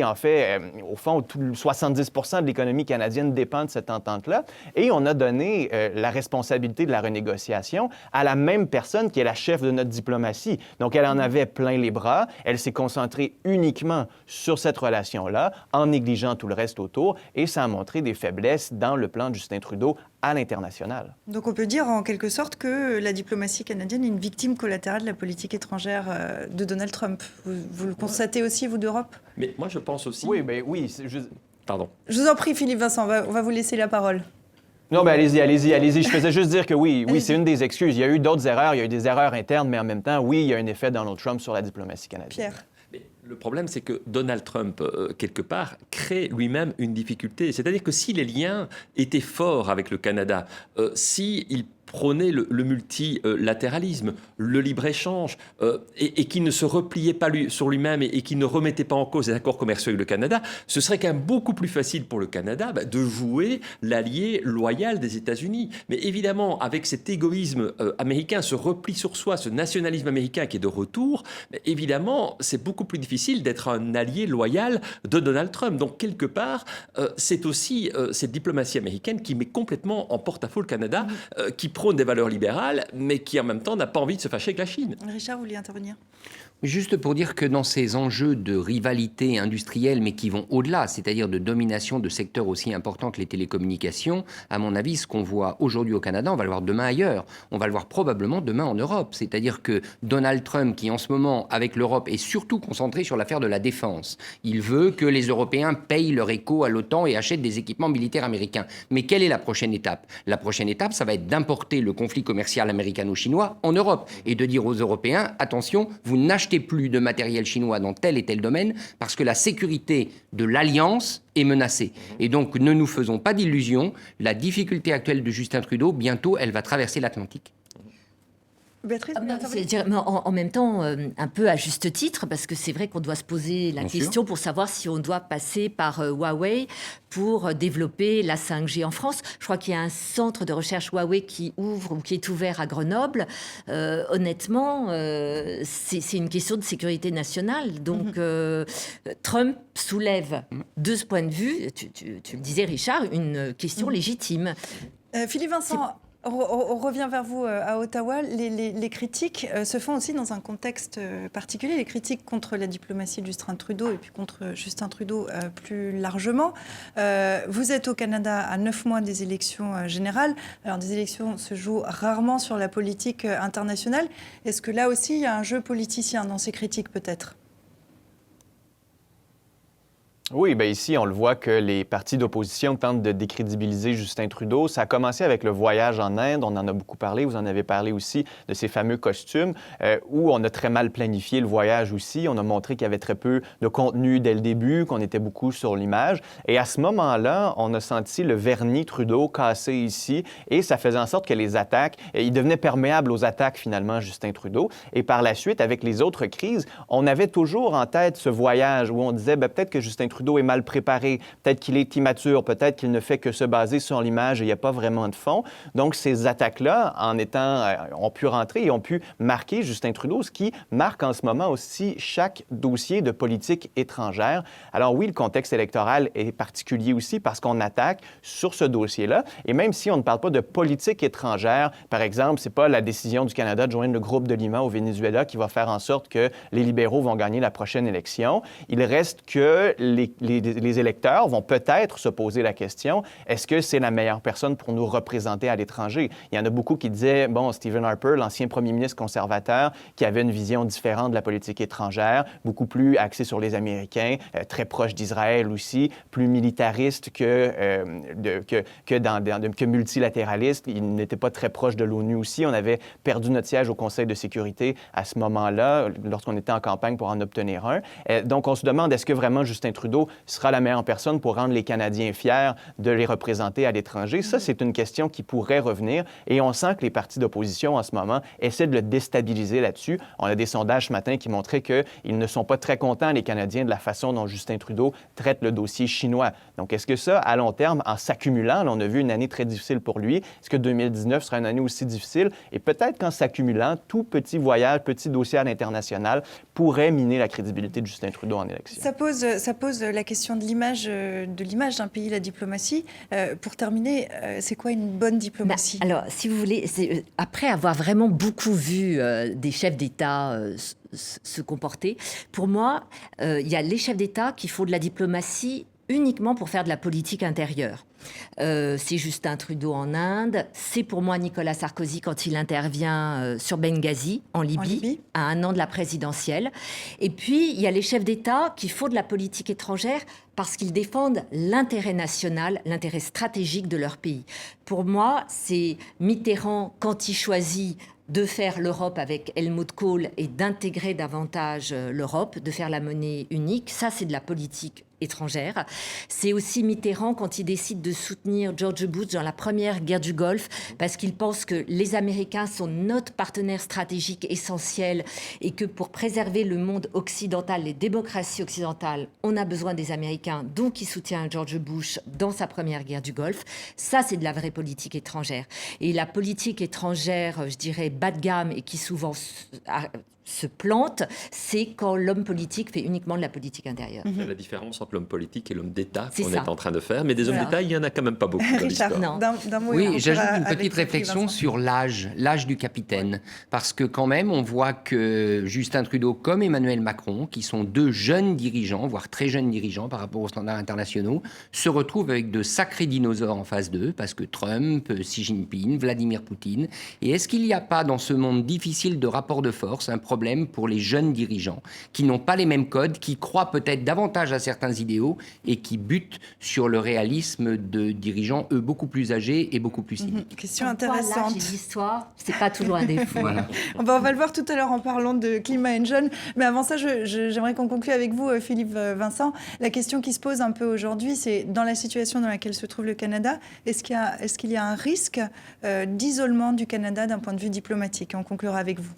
en fait, au fond, 70% de l'économie canadienne dépend de cette entente-là et on a donné la responsabilité de la renégociation à la même personne qui est la chef de notre diplomatie. Donc, elle en avait plein les bras. Elle s'est concentrée uniquement sur cette relation-là, en négligeant tout le reste autour, et ça a montré des faiblesses dans le plan de Justin Trudeau à l'international. Donc, on peut dire en quelque sorte que la diplomatie canadienne est une victime collatérale de la politique étrangère de Donald Trump. Vous le constatez aussi, vous, d'Europe? Mais moi, je pense aussi... Oui, mais oui. Pardon. Je vous en prie, Philippe Vincent, on va vous laisser la parole. Non, mais allez-y. Je faisais juste dire que oui, c'est une des excuses. Il y a eu d'autres erreurs, il y a eu des erreurs internes, mais en même temps, oui, il y a un effet Donald Trump sur la diplomatie canadienne. Pierre. Mais le problème, c'est que Donald Trump, quelque part, crée lui-même une difficulté. C'est-à-dire que si les liens étaient forts avec le Canada, s'il prônait le multilatéralisme, le libre-échange, et qui ne se repliait pas sur lui-même et qui ne remettait pas en cause les accords commerciaux avec le Canada, ce serait quand même beaucoup plus facile pour le Canada de jouer l'allié loyal des États-Unis. Mais évidemment, avec cet égoïsme américain, ce repli sur soi, ce nationalisme américain qui est de retour, évidemment, c'est beaucoup plus difficile d'être un allié loyal de Donald Trump. Donc, quelque part, c'est aussi cette diplomatie américaine qui met complètement en porte-à-faux le Canada, qui prône des valeurs libérales, mais qui en même temps n'a pas envie de se fâcher avec la Chine. Richard, vous vouliez intervenir ? Juste pour dire que dans ces enjeux de rivalité industrielle, mais qui vont au-delà, c'est-à-dire de domination de secteurs aussi importants que les télécommunications, à mon avis, ce qu'on voit aujourd'hui au Canada, on va le voir demain ailleurs. On va le voir probablement demain en Europe. C'est-à-dire que Donald Trump, qui en ce moment, avec l'Europe, est surtout concentré sur l'affaire de la défense, il veut que les Européens payent leur écho à l'OTAN et achètent des équipements militaires américains. Mais quelle est la prochaine étape ? La prochaine étape, ça va être d'importer le conflit commercial américano-chinois en Europe et de dire aux Européens, attention, vous n'achetez plus de matériel chinois dans tel et tel domaine parce que la sécurité de l'Alliance est menacée. Et donc, ne nous faisons pas d'illusions. La difficulté actuelle de Justin Trudeau, bientôt, elle va traverser l'Atlantique. Béatrice, C'est-à-dire, mais en même temps, un peu à juste titre, parce que c'est vrai qu'on doit se poser la question pour savoir si on doit passer par Huawei pour développer la 5G en France. Je crois qu'il y a un centre de recherche Huawei qui ouvre ou qui est ouvert à Grenoble. Honnêtement, c'est une question de sécurité nationale. Donc, Trump soulève, de ce point de vue, tu le disais, Richard, une question légitime. Philippe Vincent, on revient vers vous à Ottawa. Les critiques se font aussi dans un contexte particulier. Les critiques contre la diplomatie de Justin Trudeau et puis contre Justin Trudeau plus largement. Vous êtes au Canada à 9 mois des élections générales. Alors, des élections se jouent rarement sur la politique internationale. Est-ce que là aussi, il y a un jeu politicien dans ces critiques, peut-être ? Oui, bien ici, on le voit que les partis d'opposition tentent de décrédibiliser Justin Trudeau. Ça a commencé avec le voyage en Inde, on en a beaucoup parlé, vous en avez parlé aussi, de ces fameux costumes, où on a très mal planifié le voyage aussi. On a montré qu'il y avait très peu de contenu dès le début, qu'on était beaucoup sur l'image. Et à ce moment-là, on a senti le vernis Trudeau cassé ici, et ça faisait en sorte que les attaques, il devenait perméable aux attaques finalement, Justin Trudeau. Et par la suite, avec les autres crises, on avait toujours en tête ce voyage où on disait, bien, peut-être que Justin Trudeau est mal préparé, peut-être qu'il est immature, peut-être qu'il ne fait que se baser sur l'image et il n'y a pas vraiment de fond. Donc, ces attaques-là, ont pu rentrer et ont pu marquer Justin Trudeau, ce qui marque en ce moment aussi chaque dossier de politique étrangère. Alors oui, le contexte électoral est particulier aussi parce qu'on attaque sur ce dossier-là. Et même si on ne parle pas de politique étrangère, par exemple, c'est pas la décision du Canada de joindre le groupe de Lima au Venezuela qui va faire en sorte que les libéraux vont gagner la prochaine élection. Il reste que les électeurs vont peut-être se poser la question, est-ce que c'est la meilleure personne pour nous représenter à l'étranger? Il y en a beaucoup qui disaient, bon, Stephen Harper, l'ancien premier ministre conservateur, qui avait une vision différente de la politique étrangère, beaucoup plus axée sur les Américains, très proche d'Israël aussi, plus militariste que multilatéraliste. Il n'était pas très proche de l'ONU aussi. On avait perdu notre siège au Conseil de sécurité à ce moment-là, lorsqu'on était en campagne pour en obtenir un. Donc, on se demande, est-ce que vraiment Justin Trudeau sera la meilleure personne pour rendre les Canadiens fiers de les représenter à l'étranger? Ça, c'est une question qui pourrait revenir et on sent que les partis d'opposition en ce moment essaient de le déstabiliser là-dessus. On a des sondages ce matin qui montraient qu'ils ne sont pas très contents, les Canadiens, de la façon dont Justin Trudeau traite le dossier chinois. Donc, est-ce que ça, à long terme, en s'accumulant, là, on a vu une année très difficile pour lui, est-ce que 2019 sera une année aussi difficile? Et peut-être qu'en s'accumulant, tout petit voyage, petit dossier à l'international pourrait miner la crédibilité de Justin Trudeau en élection. Ça pose la question de l'image d'un pays, la diplomatie. Pour terminer, c'est quoi une bonne diplomatie? Alors, si vous voulez, après avoir vraiment beaucoup vu des chefs d'État se comporter, pour moi, il y a les chefs d'État qui font de la diplomatie uniquement pour faire de la politique intérieure. C'est Justin Trudeau en Inde, c'est pour moi Nicolas Sarkozy quand il intervient sur Benghazi, en Libye, à 1 an de la présidentielle. Et puis, il y a les chefs d'État qui font de la politique étrangère parce qu'ils défendent l'intérêt national, l'intérêt stratégique de leur pays. Pour moi, c'est Mitterrand quand il choisit de faire l'Europe avec Helmut Kohl et d'intégrer davantage l'Europe, de faire la monnaie unique. Ça, c'est de la politique étrangère. C'est aussi Mitterrand quand il décide de soutenir George Bush dans la première guerre du Golfe parce qu'il pense que les Américains sont notre partenaire stratégique essentiel et que pour préserver le monde occidental, les démocraties occidentales, on a besoin des Américains. Donc, il soutient George Bush dans sa première guerre du Golfe. Ça, c'est de la vraie politique étrangère. Et la politique étrangère, je dirais, bas de gamme et qui souvent se plante, c'est quand l'homme politique fait uniquement de la politique intérieure. C'est la différence entre l'homme politique et l'homme d'État qu'on est en train de faire. Mais des hommes d'État, il n'y en a quand même pas beaucoup dans l'histoire. Oui, j'ajoute une petite réflexion sur l'âge du capitaine. Parce que quand même, on voit que Justin Trudeau comme Emmanuel Macron, qui sont deux jeunes dirigeants, voire très jeunes dirigeants par rapport aux standards internationaux, se retrouvent avec de sacrés dinosaures en face d'eux, parce que Trump, Xi Jinping, Vladimir Poutine. Et est-ce qu'il n'y a pas dans ce monde difficile de rapports de force un problème pour les jeunes dirigeants qui n'ont pas les mêmes codes, qui croient peut-être davantage à certains idéaux et qui butent sur le réalisme de dirigeants, eux, beaucoup plus âgés et beaucoup plus cyniques. Question intéressante. L'histoire, c'est pas toujours un défaut. Voilà. On va le voir tout à l'heure en parlant de climat et jeunes. Mais avant ça, j'aimerais qu'on conclue avec vous, Philippe Vincent. La question qui se pose un peu aujourd'hui, c'est dans la situation dans laquelle se trouve le Canada, est-ce qu'il y a un risque d'isolement du Canada d'un point de vue diplomatique? On conclura avec vous.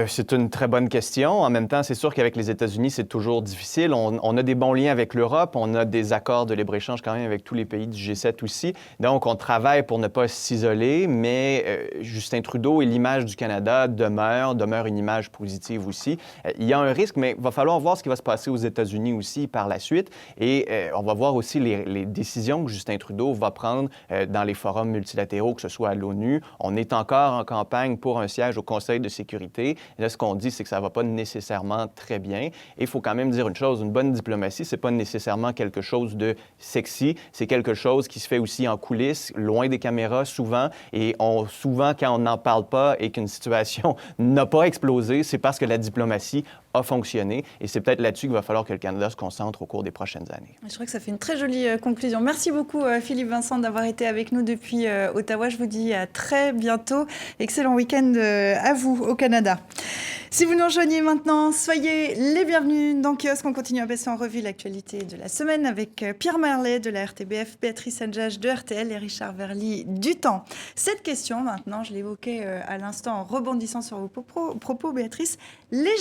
C'est une très bonne question. En même temps, c'est sûr qu'avec les États-Unis, c'est toujours difficile. On a des bons liens avec l'Europe. On a des accords de libre-échange quand même avec tous les pays du G7 aussi. Donc, on travaille pour ne pas s'isoler, mais Justin Trudeau et l'image du Canada demeure une image positive aussi. Il y a un risque, mais il va falloir voir ce qui va se passer aux États-Unis aussi par la suite. Et on va voir aussi les décisions que Justin Trudeau va prendre dans les forums multilatéraux, que ce soit à l'ONU. On est encore en campagne pour un siège au Conseil de sécurité. Et là, ce qu'on dit, c'est que ça ne va pas nécessairement très bien. Et il faut quand même dire une chose, une bonne diplomatie, ce n'est pas nécessairement quelque chose de sexy. C'est quelque chose qui se fait aussi en coulisses, loin des caméras, souvent. Et souvent, quand on n'en parle pas et qu'une situation n'a pas explosé, c'est parce que la diplomatie a fonctionné. Et c'est peut-être là-dessus qu'il va falloir que le Canada se concentre au cours des prochaines années. Je crois que ça fait une très jolie conclusion. Merci beaucoup, Philippe Vincent, d'avoir été avec nous depuis Ottawa. Je vous dis à très bientôt. Excellent week-end à vous, au Canada. Si vous nous rejoignez maintenant, soyez les bienvenus dans Kiosque. On continue à passer en revue l'actualité de la semaine avec Pierre Merlet de la RTBF, Béatrice Adjage de RTL et Richard Verly du Temps. Cette question, maintenant, je l'évoquais à l'instant en rebondissant sur vos propos, Béatrice. Les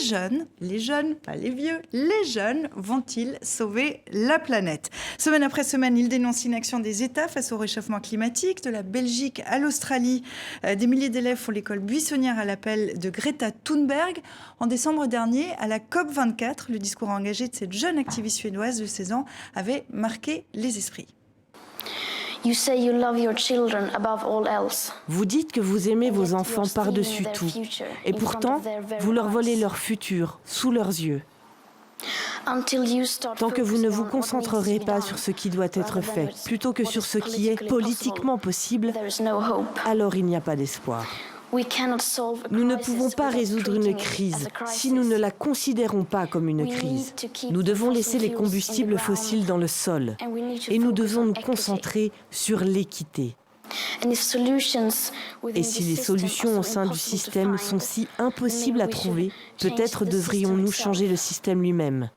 jeunes, pas les vieux, les jeunes vont-ils sauver la planète? Semaine après semaine, ils dénoncent l'inaction des États face au réchauffement climatique, de la Belgique à l'Australie. Des milliers d'élèves font l'école buissonnière à l'appel de Greta Thunberg. En décembre dernier, à la COP24, le discours engagé de cette jeune activiste suédoise de 16 ans avait marqué les esprits. Vous dites que vous aimez vos enfants par-dessus tout. Et pourtant, vous leur volez leur futur, sous leurs yeux. Tant que vous ne vous concentrerez pas sur ce qui doit être fait, plutôt que sur ce qui est politiquement possible, alors il n'y a pas d'espoir. Nous ne pouvons pas résoudre une crise si nous ne la considérons pas comme une crise. Nous devons laisser les combustibles fossiles dans le sol et nous devons nous concentrer sur l'équité. Et si les solutions au sein du système sont si impossibles à trouver, peut-être devrions-nous changer le système lui-même.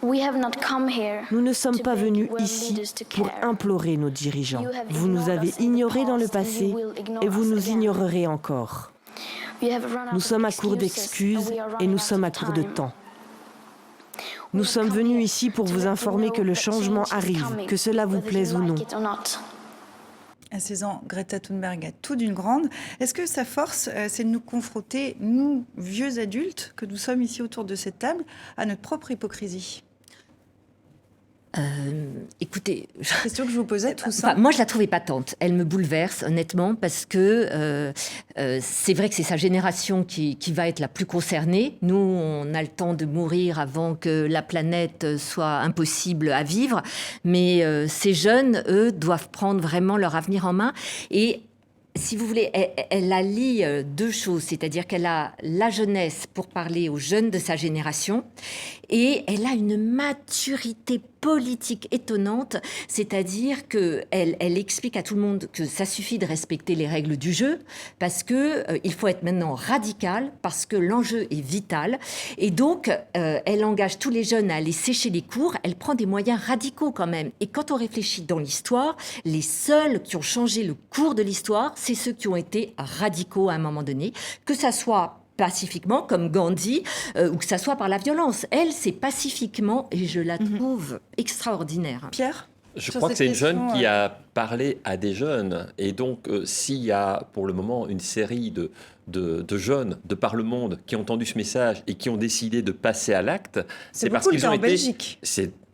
Nous ne sommes pas venus ici pour implorer nos dirigeants. Vous nous avez ignorés dans le passé et vous nous ignorerez encore. Nous sommes à court d'excuses et nous sommes à court de temps. Nous sommes venus ici pour vous informer que le changement arrive, que cela vous plaise ou non. À 16 ans, Greta Thunberg a tout d'une grande. Est-ce que sa force, c'est de nous confronter, nous, vieux adultes, que nous sommes ici autour de cette table, à notre propre hypocrisie ? Écoutez, question que je vous posais, tout ça. Moi, je la trouve épatante. Elle me bouleverse, honnêtement, parce que c'est vrai que c'est sa génération qui va être la plus concernée. Nous, on a le temps de mourir avant que la planète soit impossible à vivre. Mais ces jeunes, eux, doivent prendre vraiment leur avenir en main. Et si vous voulez, elle allie deux choses, c'est-à-dire qu'elle a la jeunesse pour parler aux jeunes de sa génération et elle a une maturité politique étonnante, c'est-à-dire qu'elle explique à tout le monde que ça suffit de respecter les règles du jeu parce qu'il faut être maintenant radical, parce que l'enjeu est vital. Et donc, elle engage tous les jeunes à aller sécher les cours, elle prend des moyens radicaux quand même. Et quand on réfléchit dans l'histoire, les seuls qui ont changé le cours de l'histoire, c'est ceux qui ont été radicaux à un moment donné, que ça soit pacifiquement, comme Gandhi, ou que ça soit par la violence. Elle, c'est pacifiquement, et je la trouve extraordinaire. Pierre ? Je crois que c'est une jeune qui a parlé à des jeunes. Et donc, s'il y a pour le moment une série de jeunes de par le monde qui ont entendu ce message et qui ont décidé de passer à l'acte, c'est parce qu'ils ont été... Belgique.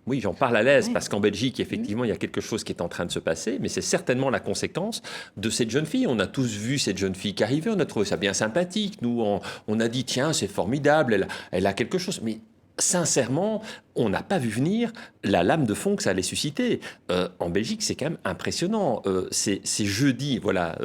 Oui, j'en parle à l'aise parce qu'en Belgique, effectivement, il y a quelque chose qui est en train de se passer, mais c'est certainement la conséquence de cette jeune fille. On a tous vu cette jeune fille qui arrivait, on a trouvé ça bien sympathique. Nous, on a dit, tiens, c'est formidable, elle a quelque chose. Mais sincèrement, on n'a pas vu venir la lame de fond que ça allait susciter. En Belgique, c'est quand même impressionnant. C'est jeudi, voilà.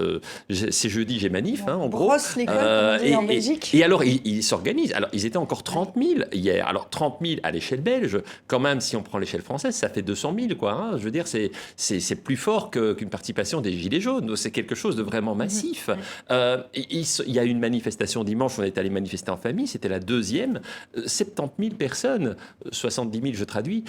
C'est jeudi, j'ai manif, on en gros. brosse l'école, comme on dit en Belgique. Et alors, ils s'organisent. Alors, ils étaient encore 30 000 hier. Alors, 30 000 à l'échelle belge, quand même, si on prend l'échelle française, ça fait 200 000, quoi. Hein. Je veux dire, c'est plus fort qu'une participation des Gilets jaunes. C'est quelque chose de vraiment massif. Il y a eu une manifestation dimanche, on est allé manifester en famille, c'était la deuxième. 70 000 personnes, 70 000 je traduis,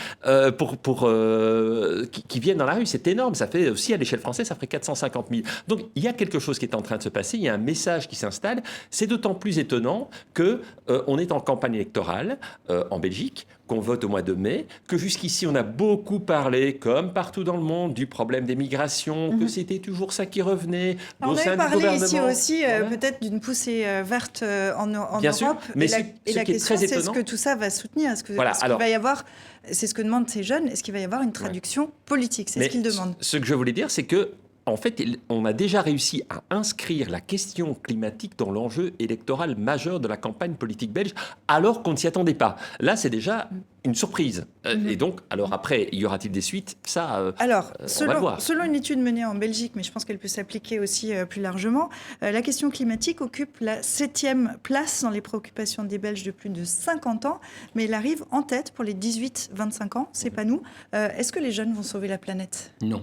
qui viennent dans la rue. C'est énorme. Ça fait aussi, à l'échelle française, ça ferait 450 000. Donc, il y a quelque chose qui est en train de se passer. Il y a un message qui s'installe. C'est d'autant plus étonnant qu'on est en campagne électorale en Belgique, qu'on vote au mois de mai, que jusqu'ici, on a beaucoup parlé, comme partout dans le monde, du problème des migrations, que c'était toujours ça qui revenait au sein du gouvernement. On a parlé ici aussi, peut-être, d'une poussée verte en Bien Europe. sûr, mais Et la question, c'est ce que tout ça va soutenir. Est-ce qu'il va y avoir, c'est ce que demandent ces jeunes, est-ce qu'il va y avoir une traduction politique? C'est ce qu'ils demandent. Ce que je voulais dire, c'est que en fait, on a déjà réussi à inscrire la question climatique dans l'enjeu électoral majeur de la campagne politique belge, alors qu'on ne s'y attendait pas. Là, c'est déjà une surprise. Et donc, alors après, y aura-t-il des suites? Ça, alors, on va le voir. Selon une étude menée en Belgique, mais je pense qu'elle peut s'appliquer aussi plus largement, la question climatique occupe la 7e place dans les préoccupations des Belges de plus de 50 ans, mais elle arrive en tête pour les 18-25 ans, c'est pas nous. Est-ce que les jeunes vont sauver la planète? Non.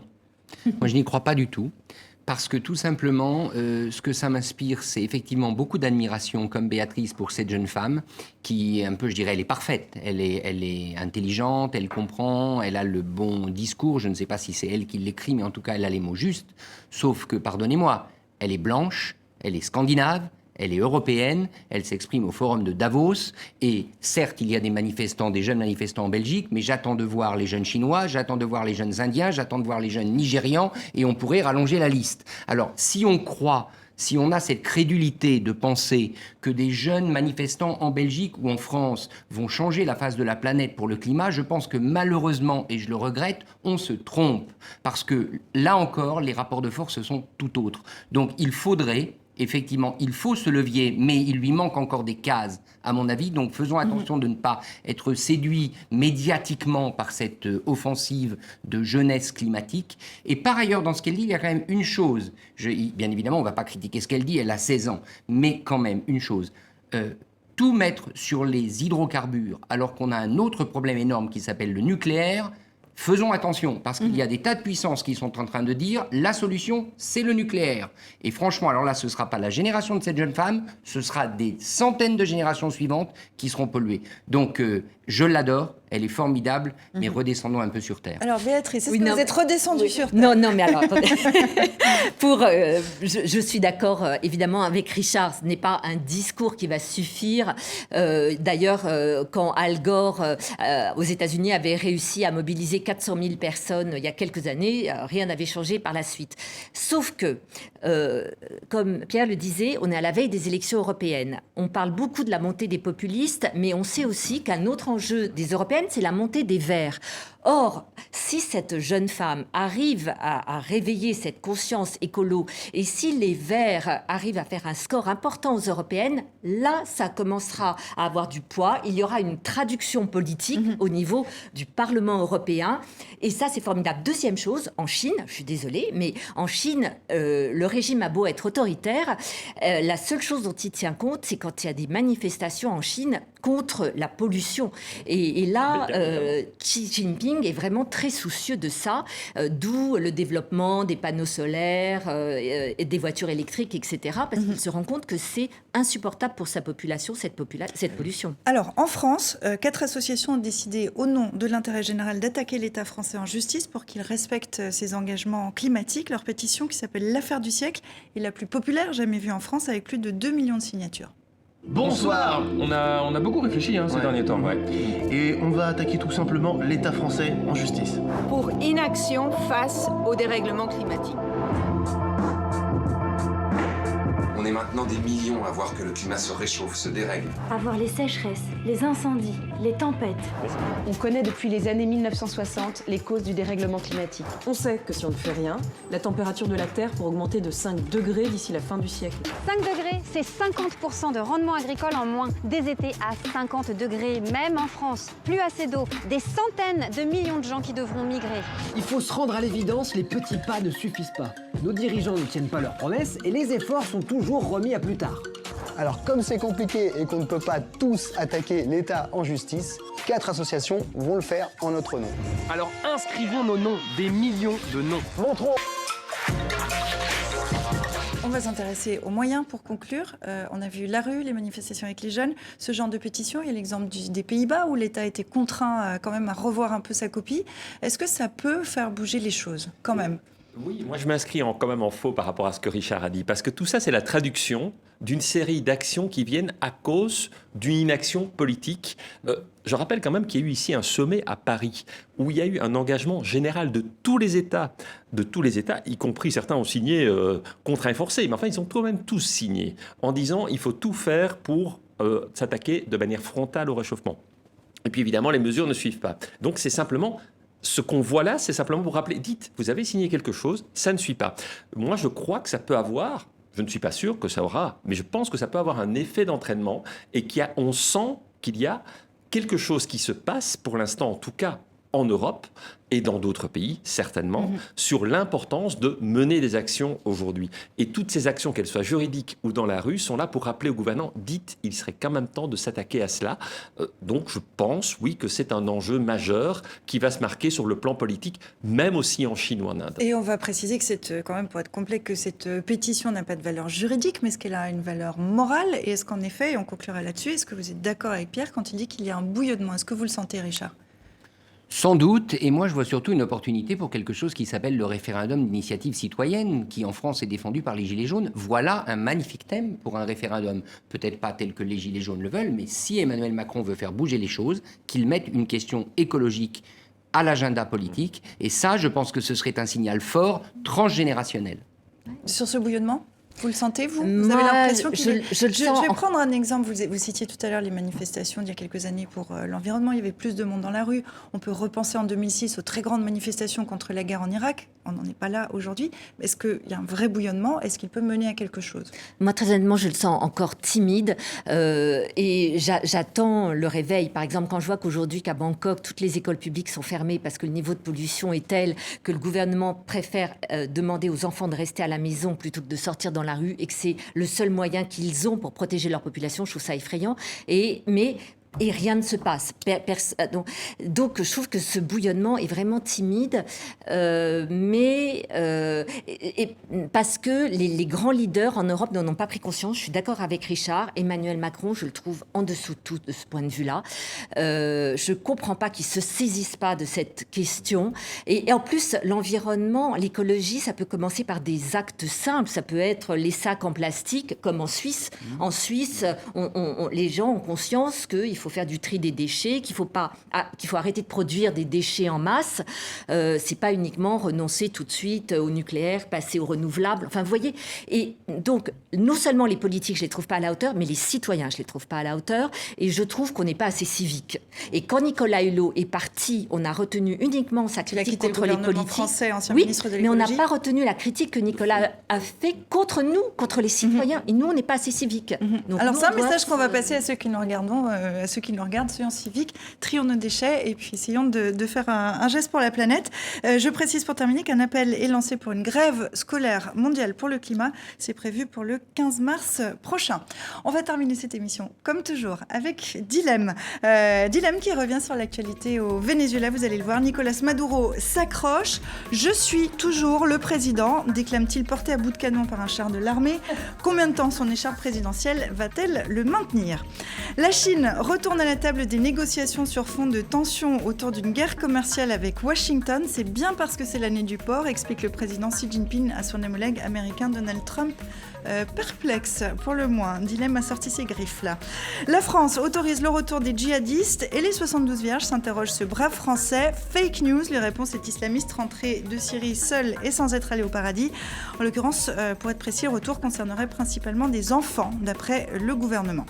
Moi, je n'y crois pas du tout. Parce que tout simplement, ce que ça m'inspire, c'est effectivement beaucoup d'admiration, comme Béatrice, pour cette jeune femme, qui est un peu, je dirais, elle est parfaite. Elle est intelligente, elle comprend, elle a le bon discours. Je ne sais pas si c'est elle qui l'écrit, mais en tout cas, elle a les mots justes. Sauf que, pardonnez-moi, elle est blanche, elle est scandinave, elle est européenne, elle s'exprime au forum de Davos, et certes, il y a des jeunes manifestants en Belgique, mais j'attends de voir les jeunes Chinois, j'attends de voir les jeunes Indiens, j'attends de voir les jeunes Nigérians, et on pourrait rallonger la liste. Alors, si on a cette crédulité de penser que des jeunes manifestants en Belgique ou en France vont changer la face de la planète pour le climat, je pense que malheureusement, et je le regrette, on se trompe. Parce que là encore, les rapports de force sont tout autres. Donc, effectivement, il faut ce levier, mais il lui manque encore des cases, à mon avis. Donc, faisons attention de ne pas être séduits médiatiquement par cette offensive de jeunesse climatique. Et par ailleurs, dans ce qu'elle dit, il y a quand même une chose. Bien évidemment, on ne va pas critiquer ce qu'elle dit, elle a 16 ans. Mais quand même, une chose. Tout mettre sur les hydrocarbures, alors qu'on a un autre problème énorme qui s'appelle le nucléaire. Faisons attention, parce qu'il y a des tas de puissances qui sont en train de dire la solution, c'est le nucléaire. Et franchement, alors là, ce ne sera pas la génération de cette jeune femme, ce sera des centaines de générations suivantes qui seront polluées. Donc, je l'adore, elle est formidable, mais redescendons un peu sur Terre. Alors, Béatrice, est-ce que vous êtes redescendue sur Terre? Non, mais alors, attendez. Je suis d'accord, évidemment, avec Richard. Ce n'est pas un discours qui va suffire. D'ailleurs, quand Al Gore, aux États-Unis, avait réussi à mobiliser 400 000 personnes il y a quelques années, rien n'avait changé par la suite. Sauf que, comme Pierre le disait, on est à la veille des élections européennes. On parle beaucoup de la montée des populistes, mais on sait aussi qu'un autre enjeu des européennes, c'est la montée des Verts. Or, si cette jeune femme arrive à réveiller cette conscience écolo, et si les Verts arrivent à faire un score important aux européennes, là, ça commencera à avoir du poids. Il y aura une traduction politique au niveau du Parlement européen. Et ça, c'est formidable. Deuxième chose, en Chine, je suis désolée, mais en Chine, le régime a beau être autoritaire, la seule chose dont il tient compte, c'est quand il y a des manifestations en Chine contre la pollution. Et là, Xi Jinping est vraiment très soucieux de ça, d'où le développement des panneaux solaires, et des voitures électriques, etc., parce qu'il se rend compte que c'est insupportable pour sa population, cette pollution. Alors, en France, 4 associations ont décidé, au nom de l'intérêt général, d'attaquer l'État français en justice pour qu'il respecte ses engagements climatiques. Leur pétition, qui s'appelle l'affaire du siècle, est la plus populaire jamais vue en France, avec plus de 2 millions de signatures. Bonsoir. On a beaucoup réfléchi ces derniers temps. Ouais. Et on va attaquer tout simplement l'État français en justice. Pour inaction face au dérèglement climatique. On est maintenant des millions à voir que le climat se réchauffe, se dérègle. À voir les sécheresses, les incendies, les tempêtes. On connaît depuis les années 1960 les causes du dérèglement climatique. On sait que si on ne fait rien, la température de la Terre pourrait augmenter de 5 degrés d'ici la fin du siècle. 5 degrés, c'est 50% de rendement agricole en moins. Des étés à 50 degrés, même en France. Plus assez d'eau, des centaines de millions de gens qui devront migrer. Il faut se rendre à l'évidence, les petits pas ne suffisent pas. Nos dirigeants ne tiennent pas leurs promesses et les efforts sont toujours remis à plus tard. Alors comme c'est compliqué et qu'on ne peut pas tous attaquer l'État en justice, 4 associations vont le faire en notre nom. Alors inscrivons nos noms, des millions de noms. Montrons. On va s'intéresser aux moyens pour conclure. On a vu la rue, les manifestations avec les jeunes, ce genre de pétition. Il y a l'exemple des Pays-Bas où l'État a été contraint quand même à revoir un peu sa copie. Est-ce que ça peut faire bouger les choses quand même ? Oui, moi je m'inscris quand même en faux par rapport à ce que Richard a dit, parce que tout ça c'est la traduction d'une série d'actions qui viennent à cause d'une inaction politique. Je rappelle quand même qu'il y a eu ici un sommet à Paris, où il y a eu un engagement général de tous les États, y compris certains ont signé contraints et forcés, mais enfin ils ont quand même tous signé, en disant il faut tout faire pour s'attaquer de manière frontale au réchauffement. Et puis évidemment les mesures ne suivent pas. Donc c'est simplement... Ce qu'on voit là, c'est simplement pour rappeler, dites, vous avez signé quelque chose, ça ne suit pas. Moi, je crois que ça peut avoir, je ne suis pas sûr que ça aura, mais je pense que ça peut avoir un effet d'entraînement et on sent qu'il y a quelque chose qui se passe, pour l'instant en tout cas, en Europe et dans d'autres pays, certainement, sur l'importance de mener des actions aujourd'hui. Et toutes ces actions, qu'elles soient juridiques ou dans la rue, sont là pour rappeler au gouvernement, dites, il serait quand même temps de s'attaquer à cela. Donc je pense, oui, que c'est un enjeu majeur qui va se marquer sur le plan politique, même aussi en Chine ou en Inde. Et on va préciser que quand même, pour être complet, que cette pétition n'a pas de valeur juridique, mais est-ce qu'elle a une valeur morale ? Et est-ce qu'en effet, et on conclura là-dessus, est-ce que vous êtes d'accord avec Pierre quand il dit qu'il y a un bouillonnement ? Est-ce que vous le sentez, Richard ? Sans doute, et moi je vois surtout une opportunité pour quelque chose qui s'appelle le référendum d'initiative citoyenne, qui en France est défendu par les Gilets jaunes. Voilà un magnifique thème pour un référendum. Peut-être pas tel que les Gilets jaunes le veulent, mais si Emmanuel Macron veut faire bouger les choses, qu'il mette une question écologique à l'agenda politique. Et ça, je pense que ce serait un signal fort, transgénérationnel. Sur ce bouillonnement ? Vous le sentez, vous ? Vous avez l'impression qu'il est... Je vais prendre un exemple. Vous citiez tout à l'heure les manifestations d'il y a quelques années pour l'environnement. Il y avait plus de monde dans la rue. On peut repenser en 2006 aux très grandes manifestations contre la guerre en Irak. On n'en est pas là aujourd'hui. Est-ce qu'il y a un vrai bouillonnement ? Est-ce qu'il peut mener à quelque chose ? Moi, très honnêtement, je le sens encore timide. Et j'attends le réveil. Par exemple, quand je vois qu'aujourd'hui, qu'à Bangkok, toutes les écoles publiques sont fermées parce que le niveau de pollution est tel que le gouvernement préfère demander aux enfants de rester à la maison plutôt que de sortir dans la rue et que c'est le seul moyen qu'ils ont pour protéger leur population, je trouve ça effrayant. Et rien ne se passe. Donc, je trouve que ce bouillonnement est vraiment timide, parce que les grands leaders en Europe n'en ont pas pris conscience. Je suis d'accord avec Richard. Emmanuel Macron, je le trouve en dessous de tout de ce point de vue-là. Je ne comprends pas qu'il ne se saisisse pas de cette question. Et en plus, l'environnement, l'écologie, ça peut commencer par des actes simples. Ça peut être les sacs en plastique, comme en Suisse. En Suisse, les gens ont conscience qu'il faut faire du tri des déchets, qu'il faut arrêter de produire des déchets en masse. C'est pas uniquement renoncer tout de suite au nucléaire, passer au renouvelable. Enfin, vous voyez. Et donc, non seulement les politiques, je les trouve pas à la hauteur, mais les citoyens, je les trouve pas à la hauteur. Et je trouve qu'on n'est pas assez civique. Et quand Nicolas Hulot est parti, on a retenu uniquement sa critique contre les politiques. Français, ancien ministre de l'écologie. Mais on n'a pas retenu la critique que Nicolas a fait contre nous, contre les citoyens. Et nous, on n'est pas assez civiques. Donc, alors, c'est un message qu'on va passer à ceux qui nous regardent, soyons civiques, trions nos déchets et puis essayons de faire un geste pour la planète. Je précise pour terminer qu'un appel est lancé pour une grève scolaire mondiale pour le climat. C'est prévu pour le 15 mars prochain. On va terminer cette émission, comme toujours, avec Dilemme. Dilemme qui revient sur l'actualité au Venezuela. Vous allez le voir, Nicolás Maduro s'accroche. « Je suis toujours le président », déclame-t-il porté à bout de canon par un char de l'armée. Combien de temps son écharpe présidentielle va-t-elle le maintenir ? La Chine retourne retourne à la table des négociations sur fond de tensions autour d'une guerre commerciale avec Washington. C'est bien parce que c'est l'année du porc, explique le président Xi Jinping à son homologue américain Donald Trump. Perplexe, pour le moins. Dilemme a sorti ses griffes, là. La France autorise le retour des djihadistes et les 72 vierges s'interrogent ce brave Français. Fake news, les réponses est islamiste rentré de Syrie seul et sans être allé au paradis. En l'occurrence, pour être précis, le retour concernerait principalement des enfants, d'après le gouvernement.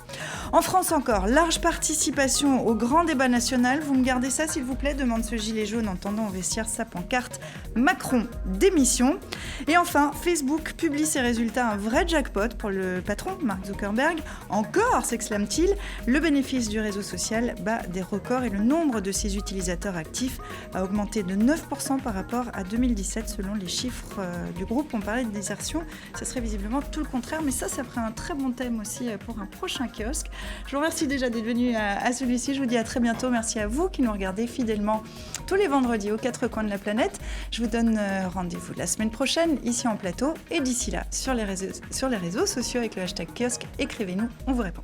En France encore, large participation au grand débat national. Vous me gardez ça, s'il vous plaît, demande ce gilet jaune en tendant au vestiaire sa pancarte Macron démission. Et enfin, Facebook publie ses résultats, un vrai jackpot pour le patron, Mark Zuckerberg. Encore, s'exclame-t-il, le bénéfice du réseau social bat des records et le nombre de ses utilisateurs actifs a augmenté de 9% par rapport à 2017 selon les chiffres du groupe. On parlait de désertion, ça serait visiblement tout le contraire, mais ça ferait un très bon thème aussi pour un prochain kiosque. Je vous remercie déjà d'être venu à celui-ci, je vous dis à très bientôt. Merci à vous qui nous regardez fidèlement tous les vendredis aux quatre coins de la planète. Je vous donne rendez-vous la semaine prochaine ici en plateau et d'ici là sur les réseaux sociaux avec le hashtag kiosque. Écrivez-nous, on vous répond.